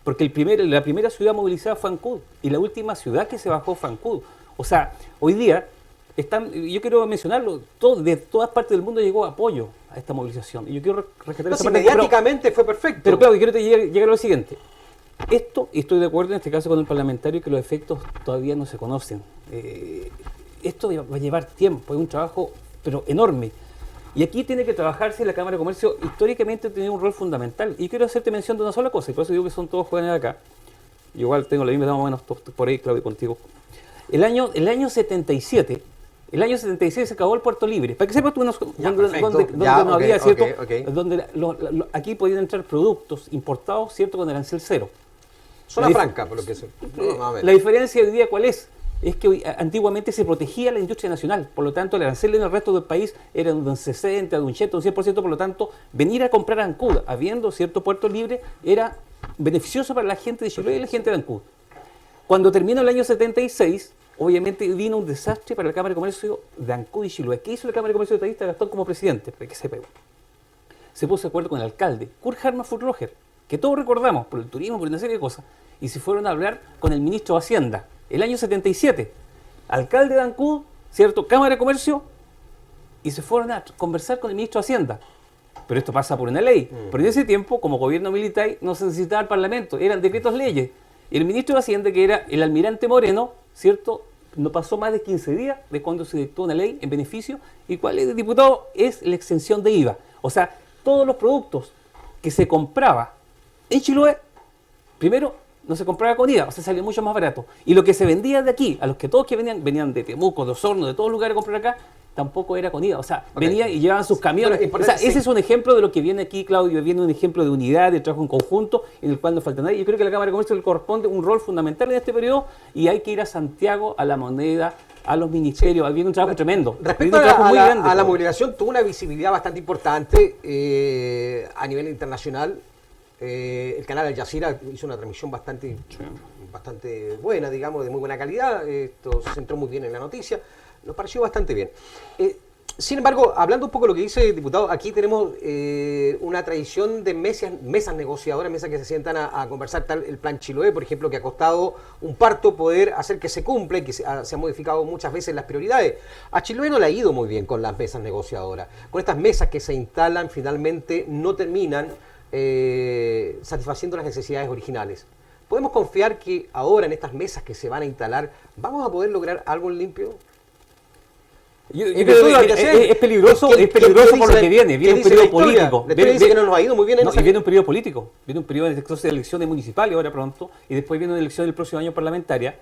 porque la primera ciudad movilizada fue Ancud, y la última ciudad que se bajó fue Ancud. O sea, hoy día, yo quiero mencionarlo, de todas partes del mundo llegó apoyo a esta movilización. Y yo quiero rescatar esa parte. Mediáticamente fue perfecto. Pero Claudio, quiero llegar a lo siguiente. Y estoy de acuerdo en este caso con el parlamentario, que los efectos todavía no se conocen. Esto va a llevar tiempo, es un trabajo pero enorme. Y aquí tiene que trabajarse la Cámara de Comercio, históricamente tiene un rol fundamental. Y quiero hacerte mención de una sola cosa, y por eso digo que son todos jóvenes de acá. Igual tengo la misma edad más o menos por ahí, Claudio, contigo. El año 77 se acabó el Puerto Libre. Para que sepas tú donde no había, ¿cierto? Donde aquí podían entrar productos importados, ¿cierto?, con arancel cero. Zona franca, por lo que sé. La diferencia hoy día, ¿cuál es? Es que antiguamente se protegía la industria nacional, por lo tanto el arancel en el resto del país era de un 60, de un 80, un 100%, por lo tanto venir a comprar a Ancud, habiendo cierto puerto libre, era beneficioso para la gente de Chiloé y la gente de Ancud. Cuando terminó el año 76, obviamente vino un desastre para la Cámara de Comercio de Ancud y Chiloé. ¿Qué hizo la Cámara de Comercio de Detallista Gastón como presidente? Para que sepa. Se puso de acuerdo con el alcalde, Kurt Hartmann Roger, que todos recordamos por el turismo, por una serie de cosas, y se fueron a hablar con el ministro de Hacienda, el año 77. Alcalde de Ancud, ¿cierto? Cámara de Comercio, y se fueron a conversar con el ministro de Hacienda. Pero esto pasa por una ley. Pero en ese tiempo, como gobierno militar, no se necesitaba el Parlamento, eran decretos leyes. Y el ministro de Hacienda, que era el almirante Moreno, ¿cierto? No pasó más de 15 días de cuando se dictó una ley en beneficio. ¿Y cuál es, diputado? Es la exención de IVA. O sea, todos los productos que se compraba en Chiloé, primero, no se compraba con IVA, o sea, salía mucho más barato. Y lo que se vendía de aquí, a los que todos que venían de Temuco, de Osorno, de todos lugares a comprar acá, tampoco era con IVA. O sea, venían y llevaban sus camiones. O sea, ese es un ejemplo de lo que viene aquí, Claudio, viene un ejemplo de unidad, de trabajo en conjunto, en el cual no falta nadie. Yo creo que a la Cámara de Comercio le corresponde un rol fundamental en este periodo y hay que ir a Santiago, a la moneda, a los ministerios. Viene un trabajo tremendo. Respecto a la movilización, tuvo una visibilidad bastante importante a nivel internacional. El canal Al Jazeera hizo una transmisión bastante buena, digamos, de muy buena calidad. Esto se centró muy bien en la noticia. Nos pareció bastante bien. Sin embargo, hablando un poco de lo que dice el diputado, aquí tenemos una tradición de mesas negociadoras, mesas que se sientan a conversar, tal el Plan Chiloé, por ejemplo, que ha costado un parto poder hacer que se cumpla y que se han modificado muchas veces las prioridades. A Chiloé no le ha ido muy bien con las mesas negociadoras. Con estas mesas que se instalan, finalmente no terminan satisfaciendo las necesidades originales. ¿Podemos confiar que ahora en estas mesas que se van a instalar vamos a poder lograr algo limpio? Es peligroso por lo que viene un periodo político. Dice que no nos ha ido muy bien y viene un periodo político, viene un periodo de elecciones municipales ahora pronto, y después viene una elección del próximo año parlamentaria.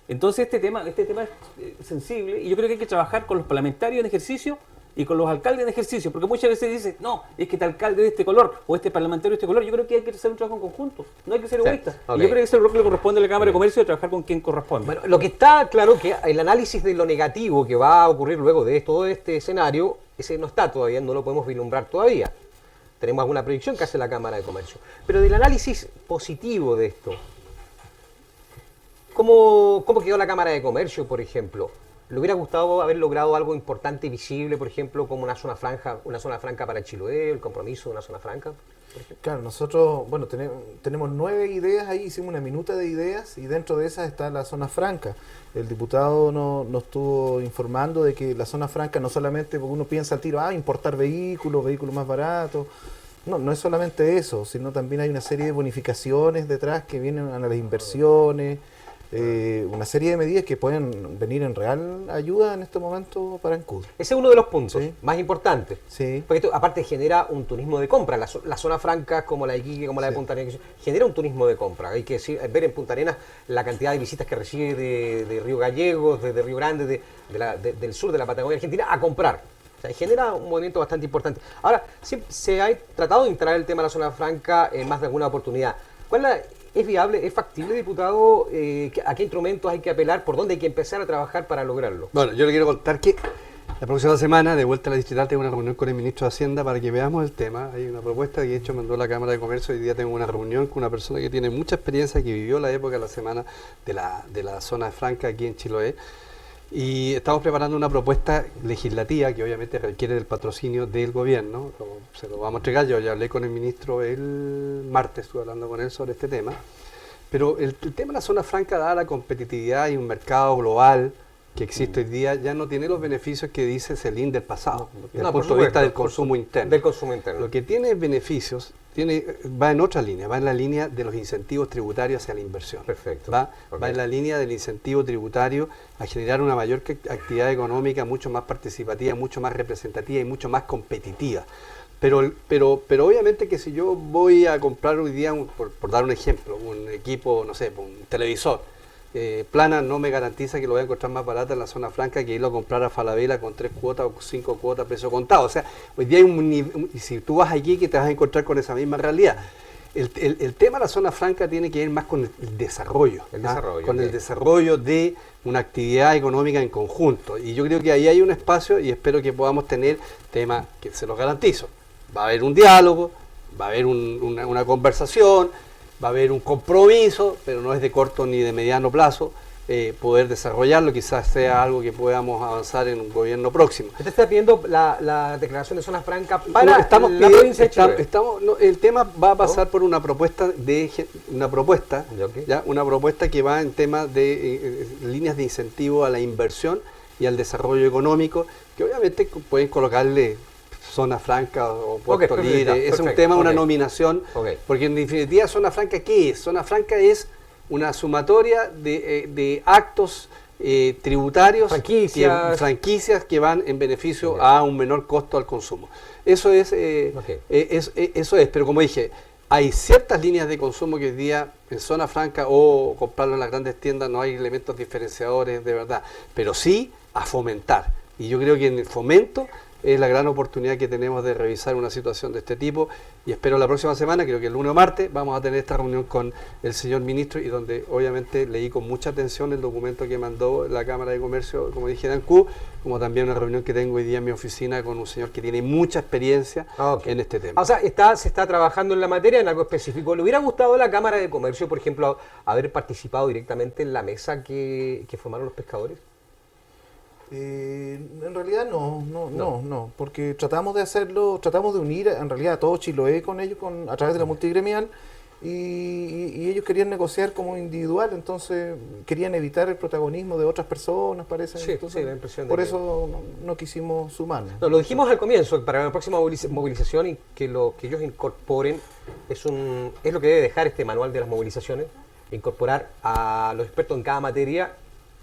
Entonces este tema es sensible, y yo creo que hay que trabajar con los parlamentarios en ejercicio y con los alcaldes en ejercicio, porque muchas veces dicen, no, es que este alcalde de este color, o este parlamentario de este color. Yo creo que hay que hacer un trabajo en conjunto, no hay que ser egoístas. Okay. Y yo creo que ese es el rol que le corresponde a la Cámara de Comercio, de trabajar con quien corresponde. Bueno, lo que está claro que el análisis de lo negativo que va a ocurrir luego de todo este escenario, ese no está todavía, no lo podemos vislumbrar todavía. Tenemos alguna predicción que hace la Cámara de Comercio. Pero del análisis positivo de esto, ¿cómo quedó la Cámara de Comercio, por ejemplo? ¿Le hubiera gustado haber logrado algo importante y visible, por ejemplo, como una zona franca para Chiloé, el compromiso de una zona franca? Claro, nosotros, bueno, tenemos 9 ideas ahí, hicimos una minuta de ideas y dentro de esas está la zona franca. El diputado nos estuvo informando de que la zona franca no solamente, porque uno piensa al tiro, importar vehículos más baratos. No es solamente eso, sino también hay una serie de bonificaciones detrás que vienen a las inversiones. Una serie de medidas que pueden venir en real ayuda en este momento para Ancud. Ese es uno de los puntos más importantes. Sí. Porque esto aparte genera un turismo de compra. La zona franca como la de Iquique, como la de Punta Arenas, genera un turismo de compra. Hay que ver en Punta Arenas la cantidad de visitas que recibe de Río Gallegos, de Río Grande, del sur de la Patagonia Argentina a comprar. O sea, genera un movimiento bastante importante. Ahora, se ha tratado de instalar el tema de la zona franca en más de alguna oportunidad. ¿Es viable, es factible, diputado? ¿A qué instrumentos hay que apelar? ¿Por dónde hay que empezar a trabajar para lograrlo? Bueno, yo le quiero contar que la próxima semana, de vuelta a la distrital, tengo una reunión con el ministro de Hacienda para que veamos el tema. Hay una propuesta que de hecho mandó la Cámara de Comercio. Hoy día tengo una reunión con una persona que tiene mucha experiencia, que vivió la época de la semana de la zona franca aquí en Chiloé. Y estamos preparando una propuesta legislativa que obviamente requiere del patrocinio del gobierno. Se lo vamos a entregar. Yo ya hablé con el ministro el martes, estuve hablando con él sobre este tema. Pero el tema de la zona franca, dada la competitividad y un mercado global que existe hoy día, ya no tiene los beneficios que dice CELIN del pasado, desde el punto de vista del consumo interno. Del consumo interno. Lo que tiene beneficios va en otra línea, va en la línea de los incentivos tributarios hacia la inversión. Perfecto. Va en la línea del incentivo tributario a generar una mayor actividad económica, mucho más participativa, mucho más representativa y mucho más competitiva. Pero obviamente que si yo voy a comprar hoy día, por dar un ejemplo, un equipo, no sé, un televisor, Plana no me garantiza que lo voy a encontrar más barata en la zona franca que irlo a comprar a Falabella con 3 cuotas o 5 cuotas a precio contado. O sea, hoy día hay y si tú vas allí, que te vas a encontrar con esa misma realidad. El tema de la zona franca tiene que ver más con el desarrollo. El desarrollo de una actividad económica en conjunto. Y yo creo que ahí hay un espacio y espero que podamos tener temas que se los garantizo. Va a haber un diálogo, va a haber una conversación, va a haber un compromiso, pero no es de corto ni de mediano plazo, poder desarrollarlo, quizás sea algo que podamos avanzar en un gobierno próximo. Usted está pidiendo la declaración de zona franca No, para estamos la pidiendo- provincia de Chiloé. el tema va a pasar por una propuesta Ya, ok. una propuesta que va en temas de líneas de incentivo a la inversión y al desarrollo económico, que obviamente pueden colocarle zona franca o puerto perfecto, libre. Es un perfecto, tema, una ok. nominación, Ok. porque en definitiva zona franca, ¿qué es? Zona franca es una sumatoria de actos tributarios, franquicias que van en beneficio Ok. a un menor costo al consumo. Eso es, Ok. eso es, pero como dije, hay ciertas líneas de consumo que hoy día en zona franca o comprarlo en las grandes tiendas no hay elementos diferenciadores de verdad, pero sí a fomentar. Y yo creo que en el fomento es la gran oportunidad que tenemos de revisar una situación de este tipo, y espero la próxima semana, creo que el lunes o martes, vamos a tener esta reunión con el señor ministro, y donde obviamente leí con mucha atención el documento que mandó la Cámara de Comercio, como dije, de Ancú, como también una reunión que tengo hoy día en mi oficina con un señor que tiene mucha experiencia Ok. en este tema. O sea, se está trabajando en la materia, en algo específico. ¿Le hubiera gustado a la Cámara de Comercio, por ejemplo, haber participado directamente en la mesa que formaron los pescadores? En realidad no, porque tratamos de hacerlo, tratamos de unir en realidad a todo Chiloé con ellos a través de la multigremial, y ellos querían negociar como individual, entonces querían evitar el protagonismo de otras personas, parece. Sí, Entonces, sí, la impresión de por que- eso no quisimos sumarnos. No, lo dijimos al comienzo, para la próxima movilización, y que lo que ellos incorporen es lo que debe dejar este manual de las movilizaciones, incorporar a los expertos en cada materia,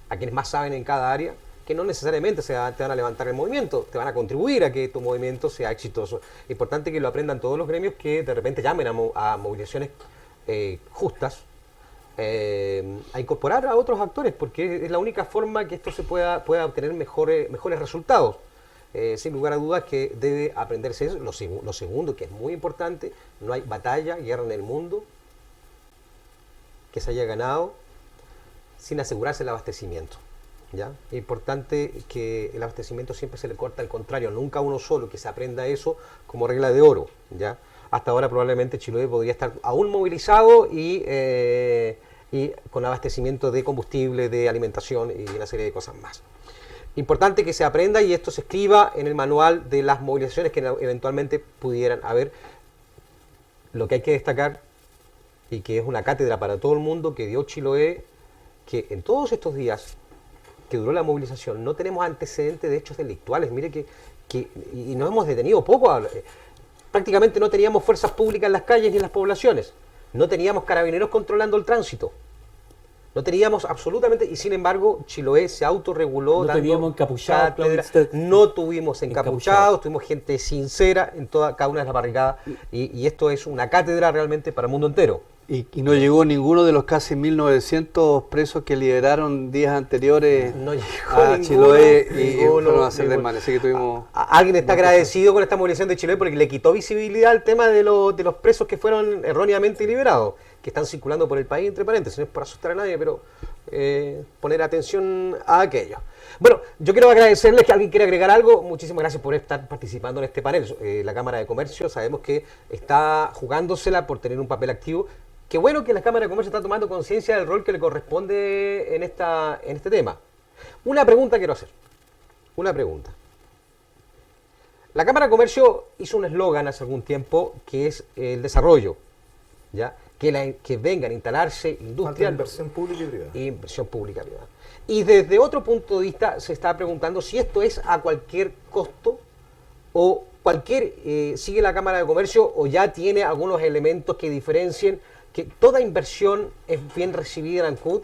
a quienes más saben en cada área, que no necesariamente te van a levantar el movimiento, te van a contribuir a que tu movimiento sea exitoso. Importante que lo aprendan todos los gremios, que de repente llamen a movilizaciones justas, a incorporar a otros actores, porque es la única forma que esto se pueda obtener mejores resultados. Sin lugar a dudas que debe aprenderse eso. Lo segundo, que es muy importante, no hay batalla, guerra en el mundo que se haya ganado sin asegurarse el abastecimiento. ¿Ya? Es importante que el abastecimiento siempre se le corta al contrario, nunca uno solo, que se aprenda eso como regla de oro. ¿Ya? Hasta ahora probablemente Chiloé podría estar aún movilizado y con abastecimiento de combustible, de alimentación y una serie de cosas más. Importante que se aprenda y esto se escriba en el manual de las movilizaciones que eventualmente pudieran haber. Lo que hay que destacar, y que es una cátedra para todo el mundo que dio Chiloé, que en todos estos días que duró la movilización no tenemos antecedentes de hechos delictuales. Mire y nos hemos detenido poco. Prácticamente no teníamos fuerzas públicas en las calles ni en las poblaciones. No teníamos carabineros controlando el tránsito. No teníamos absolutamente, y sin embargo Chiloé se autorreguló. No dando teníamos encapuchados, cátedra. Claudio. No tuvimos encapuchados, tuvimos gente sincera en cada una de las barricadas, y esto es una cátedra realmente para el mundo entero. Y no llegó ninguno de los casi 1.900 presos que liberaron días anteriores No llegó a ninguno, Chiloé y ninguno, fueron a hacer ninguno. desmanes. Así que tuvimos... Alguien está agradecido con esta movilización de Chiloé porque le quitó visibilidad al tema de los presos que fueron erróneamente liberados, que están circulando por el país, entre paréntesis. No es por asustar a nadie, pero poner atención a aquello. Bueno, yo quiero agradecerles, que alguien quiere agregar algo. Muchísimas gracias por estar participando en este panel. La Cámara de Comercio sabemos que está jugándosela por tener un papel activo. Qué bueno que la Cámara de Comercio está tomando conciencia del rol que le corresponde en este tema. Una pregunta quiero hacer. Una pregunta. La Cámara de Comercio hizo un eslogan hace algún tiempo que es el desarrollo, ¿ya? Que vengan a instalarse Falta industrias, inversión pública y privada. inversión pública privada. Y desde otro punto de vista se está preguntando si esto es a cualquier costo o sigue la Cámara de Comercio o ya tiene algunos elementos que diferencien que toda inversión es bien recibida en Ancud,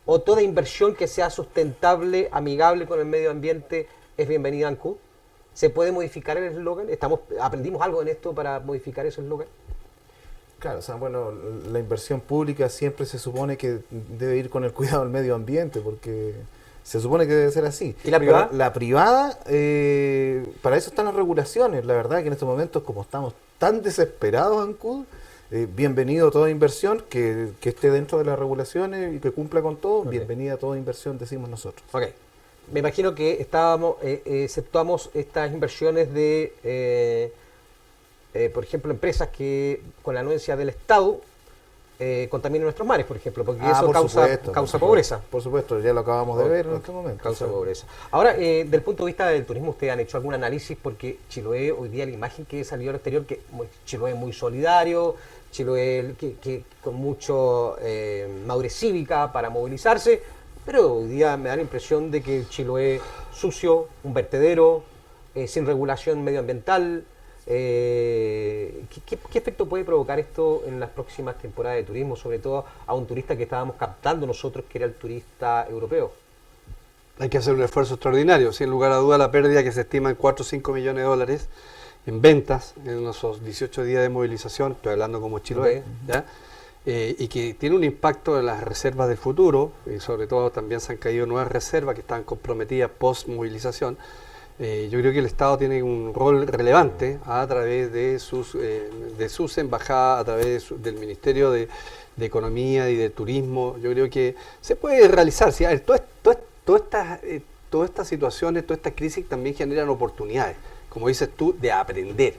o toda inversión que sea sustentable, amigable con el medio ambiente es bienvenida a Ancud. ¿Se puede modificar el eslogan? ¿Aprendimos algo en esto para modificar ese eslogan? Claro, o sea, bueno, la inversión pública siempre se supone que debe ir con el cuidado del medio ambiente, porque se supone que debe ser así. ¿Y la privada? Pero la privada, para eso están las regulaciones. La verdad que en estos momentos, como estamos tan desesperados en Ancud, bienvenido a toda inversión que esté dentro de las regulaciones y que cumpla con todo. Ok. Bienvenida a toda inversión, decimos nosotros. Ok. Me imagino que exceptuamos estas inversiones de, por ejemplo, empresas que con la anuencia del Estado contamine nuestros mares, por ejemplo, porque Ah, eso por supuesto, causa por pobreza. supuesto. Por supuesto, ya lo acabamos de ver en este momento. Causa O sea, pobreza. Ahora, del punto de vista del turismo, ¿ustedes han hecho algún análisis? Porque Chiloé, hoy día la imagen que salió al exterior, que Chiloé es muy solidario, Chiloé que con mucho madurez cívica para movilizarse, pero hoy día me da la impresión de que Chiloé sucio, un vertedero, sin regulación medioambiental. ¿Qué efecto puede provocar esto en las próximas temporadas de turismo, sobre todo a un turista que estábamos captando nosotros, que era el turista europeo? Hay que hacer un esfuerzo extraordinario. Sin lugar a duda, la pérdida que se estima en 4 o 5 millones de dólares en ventas en esos 18 días de movilización, estoy hablando como Chiloé, ¿ya? Y que tiene un impacto en las reservas del futuro, y sobre todo también se han caído nuevas reservas que están comprometidas post-movilización. Yo creo que el Estado tiene un rol relevante a través de sus embajadas, a través del Ministerio de Economía y de Turismo. Yo creo que se puede realizar. ¿Sí? A ver, todas estas situaciones, todas estas crisis también generan oportunidades, como dices tú, de aprender,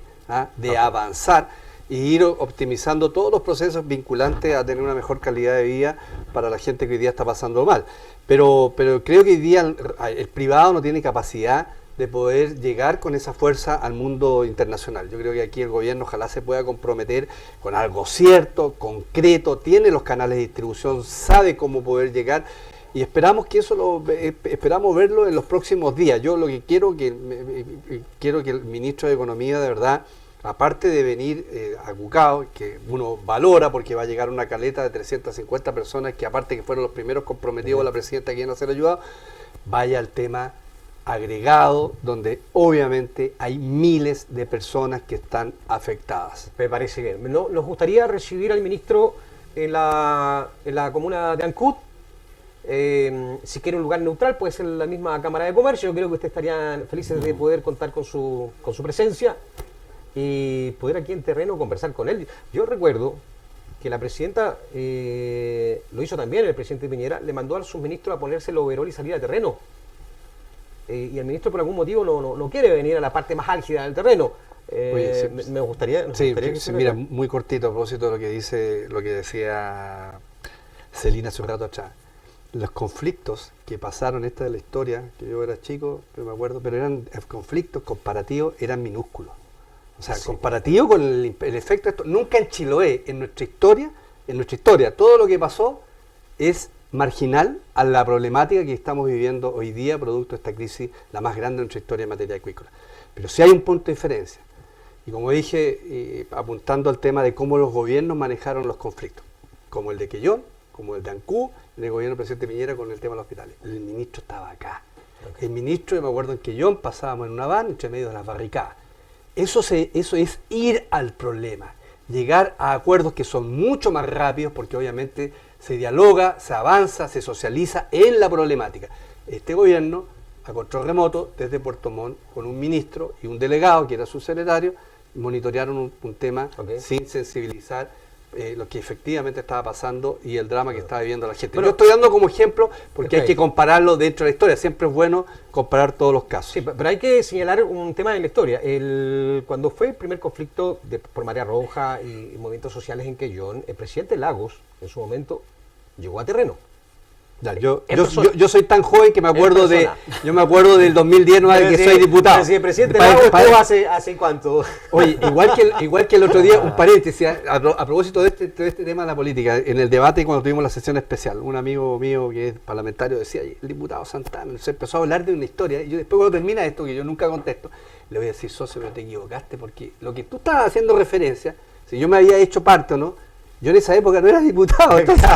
de avanzar y ir optimizando todos los procesos vinculantes a tener una mejor calidad de vida para la gente que hoy día está pasando mal. Pero creo que hoy día el privado no tiene capacidad de poder llegar con esa fuerza al mundo internacional. Yo creo que aquí el gobierno ojalá se pueda comprometer con algo cierto, concreto, tiene los canales de distribución, sabe cómo poder llegar y esperamos que esperamos verlo en los próximos días. Yo lo que quiero que el ministro de Economía de verdad, aparte de venir a Cucao, que uno valora porque va a llegar una caleta de 350 personas que aparte que fueron los primeros comprometidos con la presidenta que iban a ser ayudados, vaya al tema agregado, donde obviamente hay miles de personas que están afectadas. Me parece bien. Nos gustaría recibir al ministro en la comuna de Ancud. Si quiere un lugar neutral, puede ser la misma Cámara de Comercio. Yo creo que ustedes estarían felices de poder contar con su presencia y poder aquí en terreno conversar con él. Yo recuerdo que la presidenta lo hizo también, el presidente Piñera, le mandó a sus ministros a ponerse el overol y salir a terreno. Y el ministro por algún motivo no quiere venir a la parte más álgida del terreno. Oye, me gustaría que se mira, vea. muy cortito a propósito de lo que decía Celina hace un rato atrás. Los conflictos que pasaron, esta de la historia, que yo era chico, pero me acuerdo, pero eran conflictos comparativos, eran minúsculos. O sea, comparativo con el efecto de esto. Nunca en Chiloé, en nuestra historia, todo lo que pasó es marginal a la problemática que estamos viviendo hoy día, producto de esta crisis, la más grande de nuestra historia en materia acuícola. Pero sí hay un punto de diferencia. Y como dije, apuntando al tema de cómo los gobiernos manejaron los conflictos, como el de Quellón, como el de Ancud, en el gobierno del presidente Piñera con el tema de los hospitales. El ministro estaba acá. El ministro, yo me acuerdo en Quellón, pasábamos en una van entre medio de las barricadas. Eso es ir al problema, llegar a acuerdos que son mucho más rápidos, porque obviamente se dialoga, se avanza, se socializa en la problemática. Este gobierno, a control remoto, desde Puerto Montt, con un ministro y un delegado, que era su secretario, monitorearon un tema sin sensibilizar lo que efectivamente estaba pasando y el drama que estaba viviendo la gente. Yo estoy dando como ejemplo porque hay que compararlo dentro de la historia. Siempre es bueno comparar todos los casos. Sí, pero hay que señalar un tema en la historia. Cuando fue el primer conflicto por Marea Roja y movimientos sociales en Quellón, el presidente Lagos, en su momento, llegó a terreno. Ya, yo soy tan joven que me acuerdo yo me acuerdo del 2010, no de que soy diputado. Si el presidente Lagos estuvo hace cuánto. Oye, igual que el otro día, un paréntesis, a propósito de este tema de la política, en el debate cuando tuvimos la sesión especial, un amigo mío que es parlamentario decía, el diputado Santana, se empezó a hablar de una historia, y yo después cuando termina esto, que yo nunca contesto, le voy a decir, socio, pero te equivocaste, porque lo que tú estabas haciendo referencia, si yo me había hecho parte o no, yo en esa época no era diputado, entonces,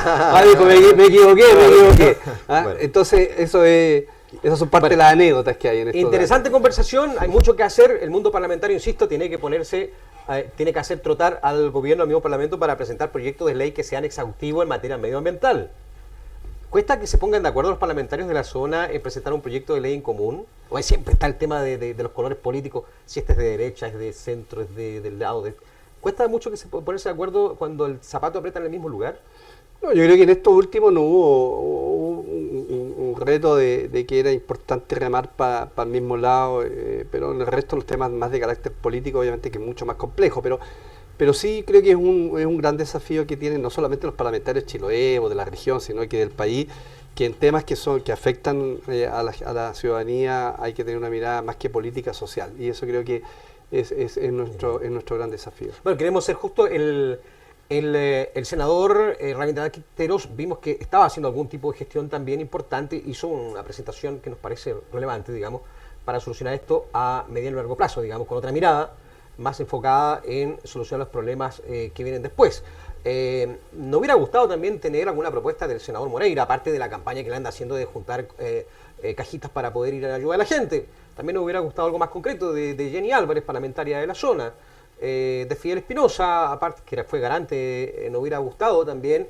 dijo, me equivoqué. Bueno. Entonces, esas son parte de las anécdotas que hay en esto. Interesante conversación, hay mucho que hacer, el mundo parlamentario, insisto, tiene que hacer trotar al gobierno, al mismo parlamento, para presentar proyectos de ley que sean exhaustivos en materia medioambiental. ¿Cuesta que se pongan de acuerdo los parlamentarios de la zona en presentar un proyecto de ley en común? ¿O ahí siempre está el tema de los colores políticos, si este es de derecha, es de centro, es del lado de... ¿Cuesta mucho que se ponerse de acuerdo cuando el zapato aprieta en el mismo lugar? No, yo creo que en estos últimos no hubo un reto de que era importante remar para el mismo lado, pero en el resto los temas más de carácter político obviamente que es mucho más complejo, pero Pero sí creo que es un gran desafío que tienen no solamente los parlamentarios chiloé o de la región, sino que del país, que en temas que afectan a la ciudadanía hay que tener una mirada más que política social. Y eso creo que es nuestro gran desafío. Bueno, queremos ser justo el senador Rabindranath Quinteros, vimos que estaba haciendo algún tipo de gestión también importante, hizo una presentación que nos parece relevante, digamos, para solucionar esto a mediano y largo plazo, digamos, con otra mirada más enfocada en solucionar los problemas que vienen después. Nos hubiera gustado también tener alguna propuesta del senador Moreira, aparte de la campaña que le anda haciendo de juntar cajitas para poder ir a ayudar a la gente. También nos hubiera gustado algo más concreto de Jenny Álvarez, parlamentaria de la zona, de Fidel Espinosa, aparte que fue garante, nos hubiera gustado también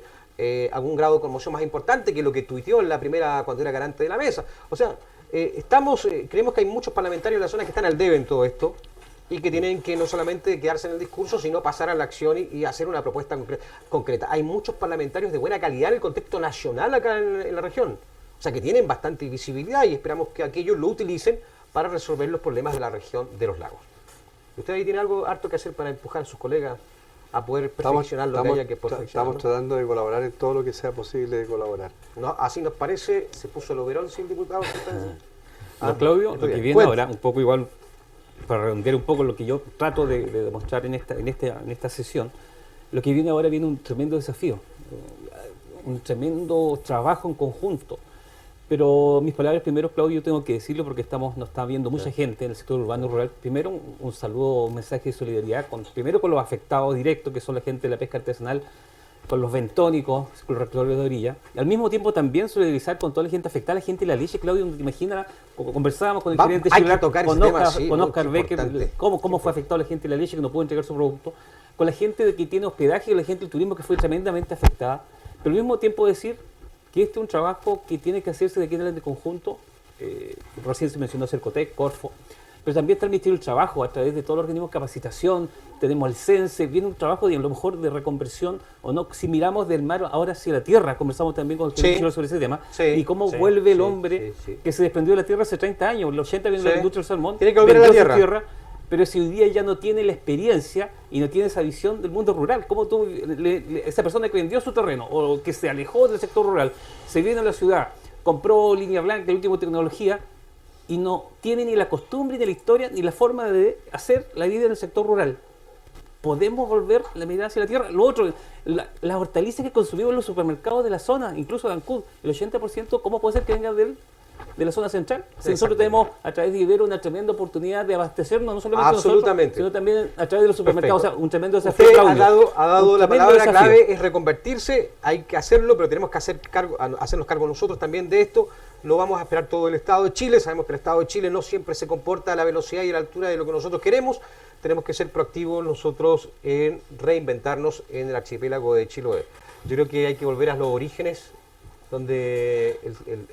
algún grado de conmoción más importante que lo que tuiteó en la primera cuando era garante de la mesa. O sea, creemos que hay muchos parlamentarios de la zona que están al debe en todo esto y que tienen que no solamente quedarse en el discurso, sino pasar a la acción y hacer una propuesta concreta. Hay muchos parlamentarios de buena calidad en el contexto nacional acá en la región, o sea que tienen bastante visibilidad y esperamos que aquellos lo utilicen para resolver los problemas de la región de los lagos. ¿Usted ahí tiene algo harto que hacer para empujar a sus colegas a poder perfeccionar lo que haya que perfeccionar? Estamos tratando de colaborar en todo lo que sea posible de colaborar. No, así nos parece, se puso el overol sin diputados. Claudio, lo que viene ahora, un poco igual, para redondear un poco lo que yo trato de demostrar en esta sesión, lo que viene ahora viene un tremendo desafío, un tremendo trabajo en conjunto. Pero mis palabras primero, Claudio, tengo que decirlo porque nos está viendo mucha gente en el sector urbano y rural. Primero, un saludo, un mensaje de solidaridad, primero con los afectados directos, que son la gente de la pesca artesanal, con los bentónicos, con los rectores de orilla. Y al mismo tiempo también solidarizar con toda la gente afectada, la gente de la leche. Claudio, ¿te imaginas? Conversábamos con el gerente Chile, con Oscar Becker, cómo fue afectado la gente de la leche que no pudo entregar su producto, con la gente que tiene hospedaje y la gente del turismo que fue tremendamente afectada. Pero al mismo tiempo decir que este es un trabajo que tiene que hacerse de aquí en adelante conjunto. Recién se mencionó Cercotec, Corfo, pero también está el Ministerio del Trabajo a través de todos los organismos de capacitación. Tenemos el CENSE, viene un trabajo de a lo mejor de reconversión o no. Si miramos del mar ahora hacia la tierra, conversamos también con el Chile sobre ese tema, y cómo vuelve el hombre que se desprendió de la tierra hace 30 años, los 80 viene de la industria del salmón, tiene que volver a la tierra. Pero si hoy día ya no tiene la experiencia y no tiene esa visión del mundo rural, ¿cómo tú, esa persona que vendió su terreno o que se alejó del sector rural, se viene a la ciudad, compró línea blanca, la última tecnología, y no tiene ni la costumbre, ni la historia, ni la forma de hacer la vida en el sector rural? Podemos volver la mirada hacia la tierra. Lo otro, las hortalizas que consumimos en los supermercados de la zona, incluso de Ancud, el 80%, ¿cómo puede ser que venga de la zona central? Si nosotros tenemos a través de Ibero una tremenda oportunidad de abastecernos, no solamente nosotros, sino también a través de los supermercados. O sea, un tremendo desafío. Usted ha dado la palabra clave, es reconvertirse, hay que hacerlo, pero tenemos que hacernos cargo nosotros también de esto. No vamos a esperar todo el Estado de Chile, sabemos que el Estado de Chile no siempre se comporta a la velocidad y a la altura de lo que nosotros queremos. Tenemos que ser proactivos nosotros en reinventarnos en el archipiélago de Chiloé. Yo creo que hay que volver a los orígenes, donde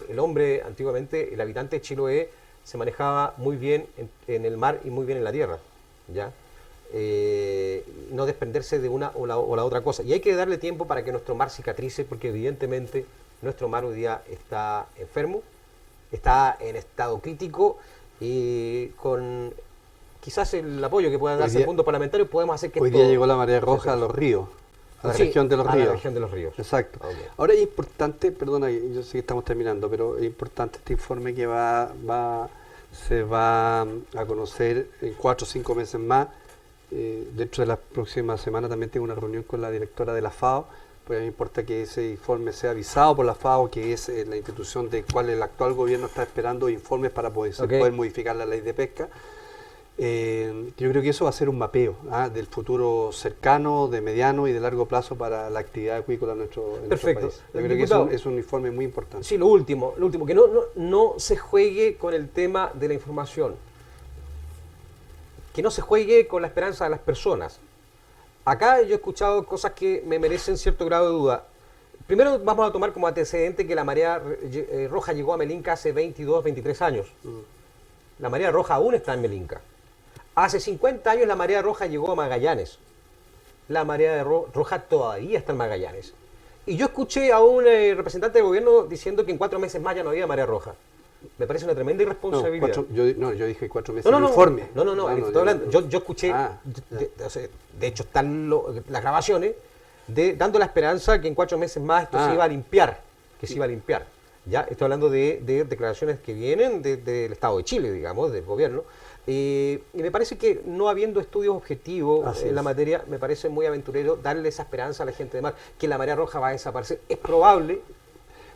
el hombre, antiguamente, el habitante de Chiloé, se manejaba muy bien en el mar y muy bien en la tierra, ¿ya? No desprenderse de una o la otra cosa. Y hay que darle tiempo para que nuestro mar cicatrice, porque evidentemente nuestro mar hoy día está enfermo, está en estado crítico, y con quizás el apoyo que pueda darse el mundo parlamentario podemos hacer que hoy día llegó la marea roja a los ríos. A la región de los ríos. La región de los ríos. Exacto. Okay. Ahora es importante, perdona, yo sé que estamos terminando, pero es importante este informe que se va a conocer en 4 o 5 meses más. Dentro de la próxima semana también tengo una reunión con la directora de la FAO, porque a mí me importa que ese informe sea avisado por la FAO, que es la institución de cual el actual gobierno está esperando informes para poder modificar la ley de pesca. Yo creo que eso va a ser un mapeo del futuro cercano, de mediano y de largo plazo para la actividad acuícola en nuestro país. Yo creo que eso es un informe muy importante. Sí, lo último, que no se juegue con el tema de la información, que no se juegue con la esperanza de las personas. Acá yo he escuchado cosas que me merecen cierto grado de duda. Primero vamos a tomar como antecedente que la marea roja llegó a Melinca hace 22, 23 años. La marea roja aún está en Melinca. Hace 50 años la marea roja llegó a Magallanes. La marea roja todavía está en Magallanes. Y yo escuché a un representante del gobierno diciendo que en 4 meses más ya no había marea roja. me parece una tremenda No, irresponsabilidad. yo dije 4 meses No, el no, informe. no, estoy hablando. Yo escuché, Ah. de hecho están las grabaciones, dando la esperanza que en 4 meses más esto se Ah. iba a limpiar, que se iba a limpiar. Ya, estoy hablando de declaraciones que vienen del Estado de Chile, digamos, del gobierno. Y me parece que no habiendo estudios objetivos Así en la es. materia, me parece muy aventurero darle esa esperanza a la gente de mar, que la marea roja va a desaparecer. Es probable,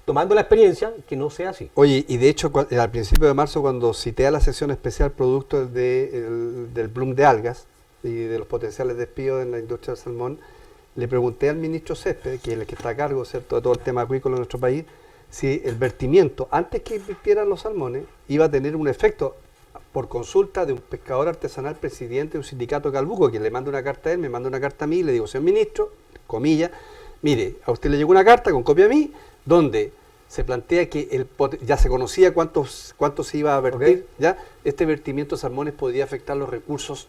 tomando la experiencia, que no sea así. Oye, y de hecho, al principio de marzo, cuando cité a la sesión especial producto del bloom de algas y de los potenciales despidos en la industria del salmón, le pregunté al ministro Césped, que es el que está a cargo, ¿cierto?, de todo el tema acuícola en nuestro país, si el vertimiento, antes que invirtieran los salmones, iba a tener un efecto por consulta de un pescador artesanal presidente de un sindicato de Calbuco, que le manda una carta a él, me manda una carta a mí, le digo, señor ministro, comillas, mire, a usted le llegó una carta con copia a mí, donde se plantea que ya se conocía cuánto se iba a vertir, ¿ya? Este vertimiento de salmones podría afectar los recursos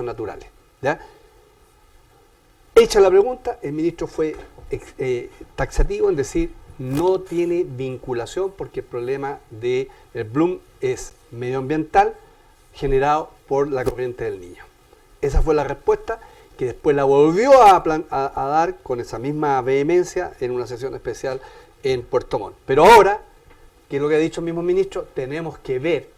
naturales, ¿ya? Hecha la pregunta, el ministro fue taxativo en decir no tiene vinculación porque el problema del bloom es medioambiental generado por la corriente del Niño. Esa fue la respuesta que después la volvió a dar con esa misma vehemencia en una sesión especial en Puerto Montt. Pero ahora, que es lo que ha dicho el mismo ministro, tenemos que ver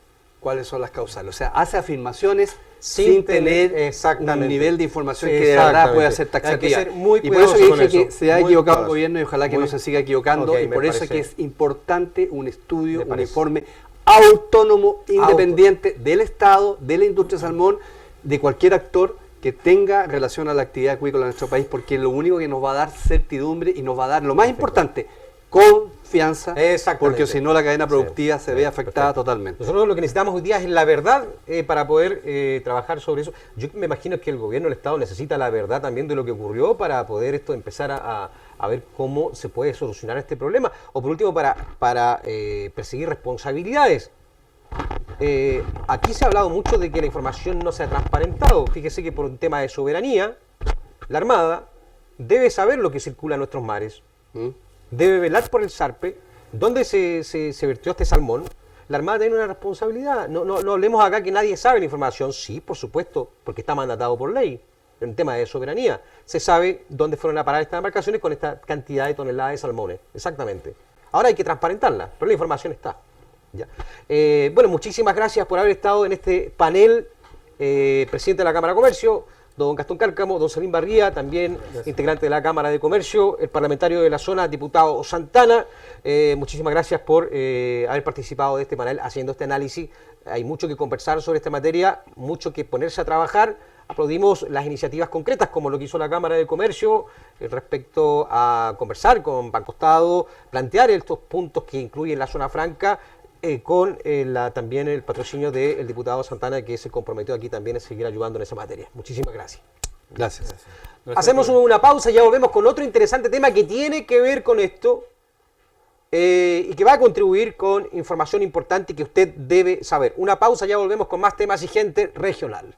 cuáles son las causales. O sea, hace afirmaciones sin tener un nivel de información que de verdad pueda ser taxativa. Hay que ser muy y por eso cuidadoso dije con que se ha muy equivocado el cuidadoso. gobierno y ojalá que no se siga equivocando. Ok, Y por me eso es que parece. es importante un estudio, Me un parece. informe autónomo, independiente del Estado, de la industria salmón, de cualquier actor que tenga relación a la actividad acuícola en nuestro país, porque es lo único que nos va a dar certidumbre y nos va a dar, lo más importante, confianza, Exactamente. porque si no la cadena productiva se ve afectada Perfecto. totalmente. Nosotros lo que necesitamos hoy día es la verdad para poder trabajar sobre eso. Yo me imagino que el gobierno del Estado necesita la verdad también de lo que ocurrió para poder empezar a ver cómo se puede solucionar este problema. O por último, para perseguir responsabilidades. Aquí se ha hablado mucho de que la información no se ha transparentado. Fíjese que por un tema de soberanía, la Armada debe saber lo que circula en nuestros mares. ¿Mm? Debe velar por el zarpe, dónde se vertió este salmón. La Armada tiene una responsabilidad. No hablemos acá que nadie sabe la información. Sí, por supuesto, porque está mandatado por ley. En tema de soberanía. Se sabe dónde fueron a parar estas embarcaciones con esta cantidad de toneladas de salmones. Exactamente. Ahora hay que transparentarla, pero la información está. ¿Ya? Bueno, muchísimas gracias por haber estado en este panel. Presidente de la Cámara de Comercio, don Gastón Cárcamo, don Salim Barría, también integrante de la Cámara de Comercio, el parlamentario de la zona, diputado Santana. Muchísimas gracias por haber participado de este panel haciendo este análisis. Hay mucho que conversar sobre esta materia, mucho que ponerse a trabajar. Aplaudimos las iniciativas concretas como lo que hizo la Cámara de Comercio respecto a conversar con Banco Estado, plantear estos puntos que incluyen la zona franca, con también el patrocinio del diputado Santana, que se comprometió aquí también a seguir ayudando en esa materia. Muchísimas gracias. Gracias. Hacemos una pausa y ya volvemos con otro interesante tema que tiene que ver con esto y que va a contribuir con información importante que usted debe saber. Una pausa, ya volvemos con más temas y gente regional.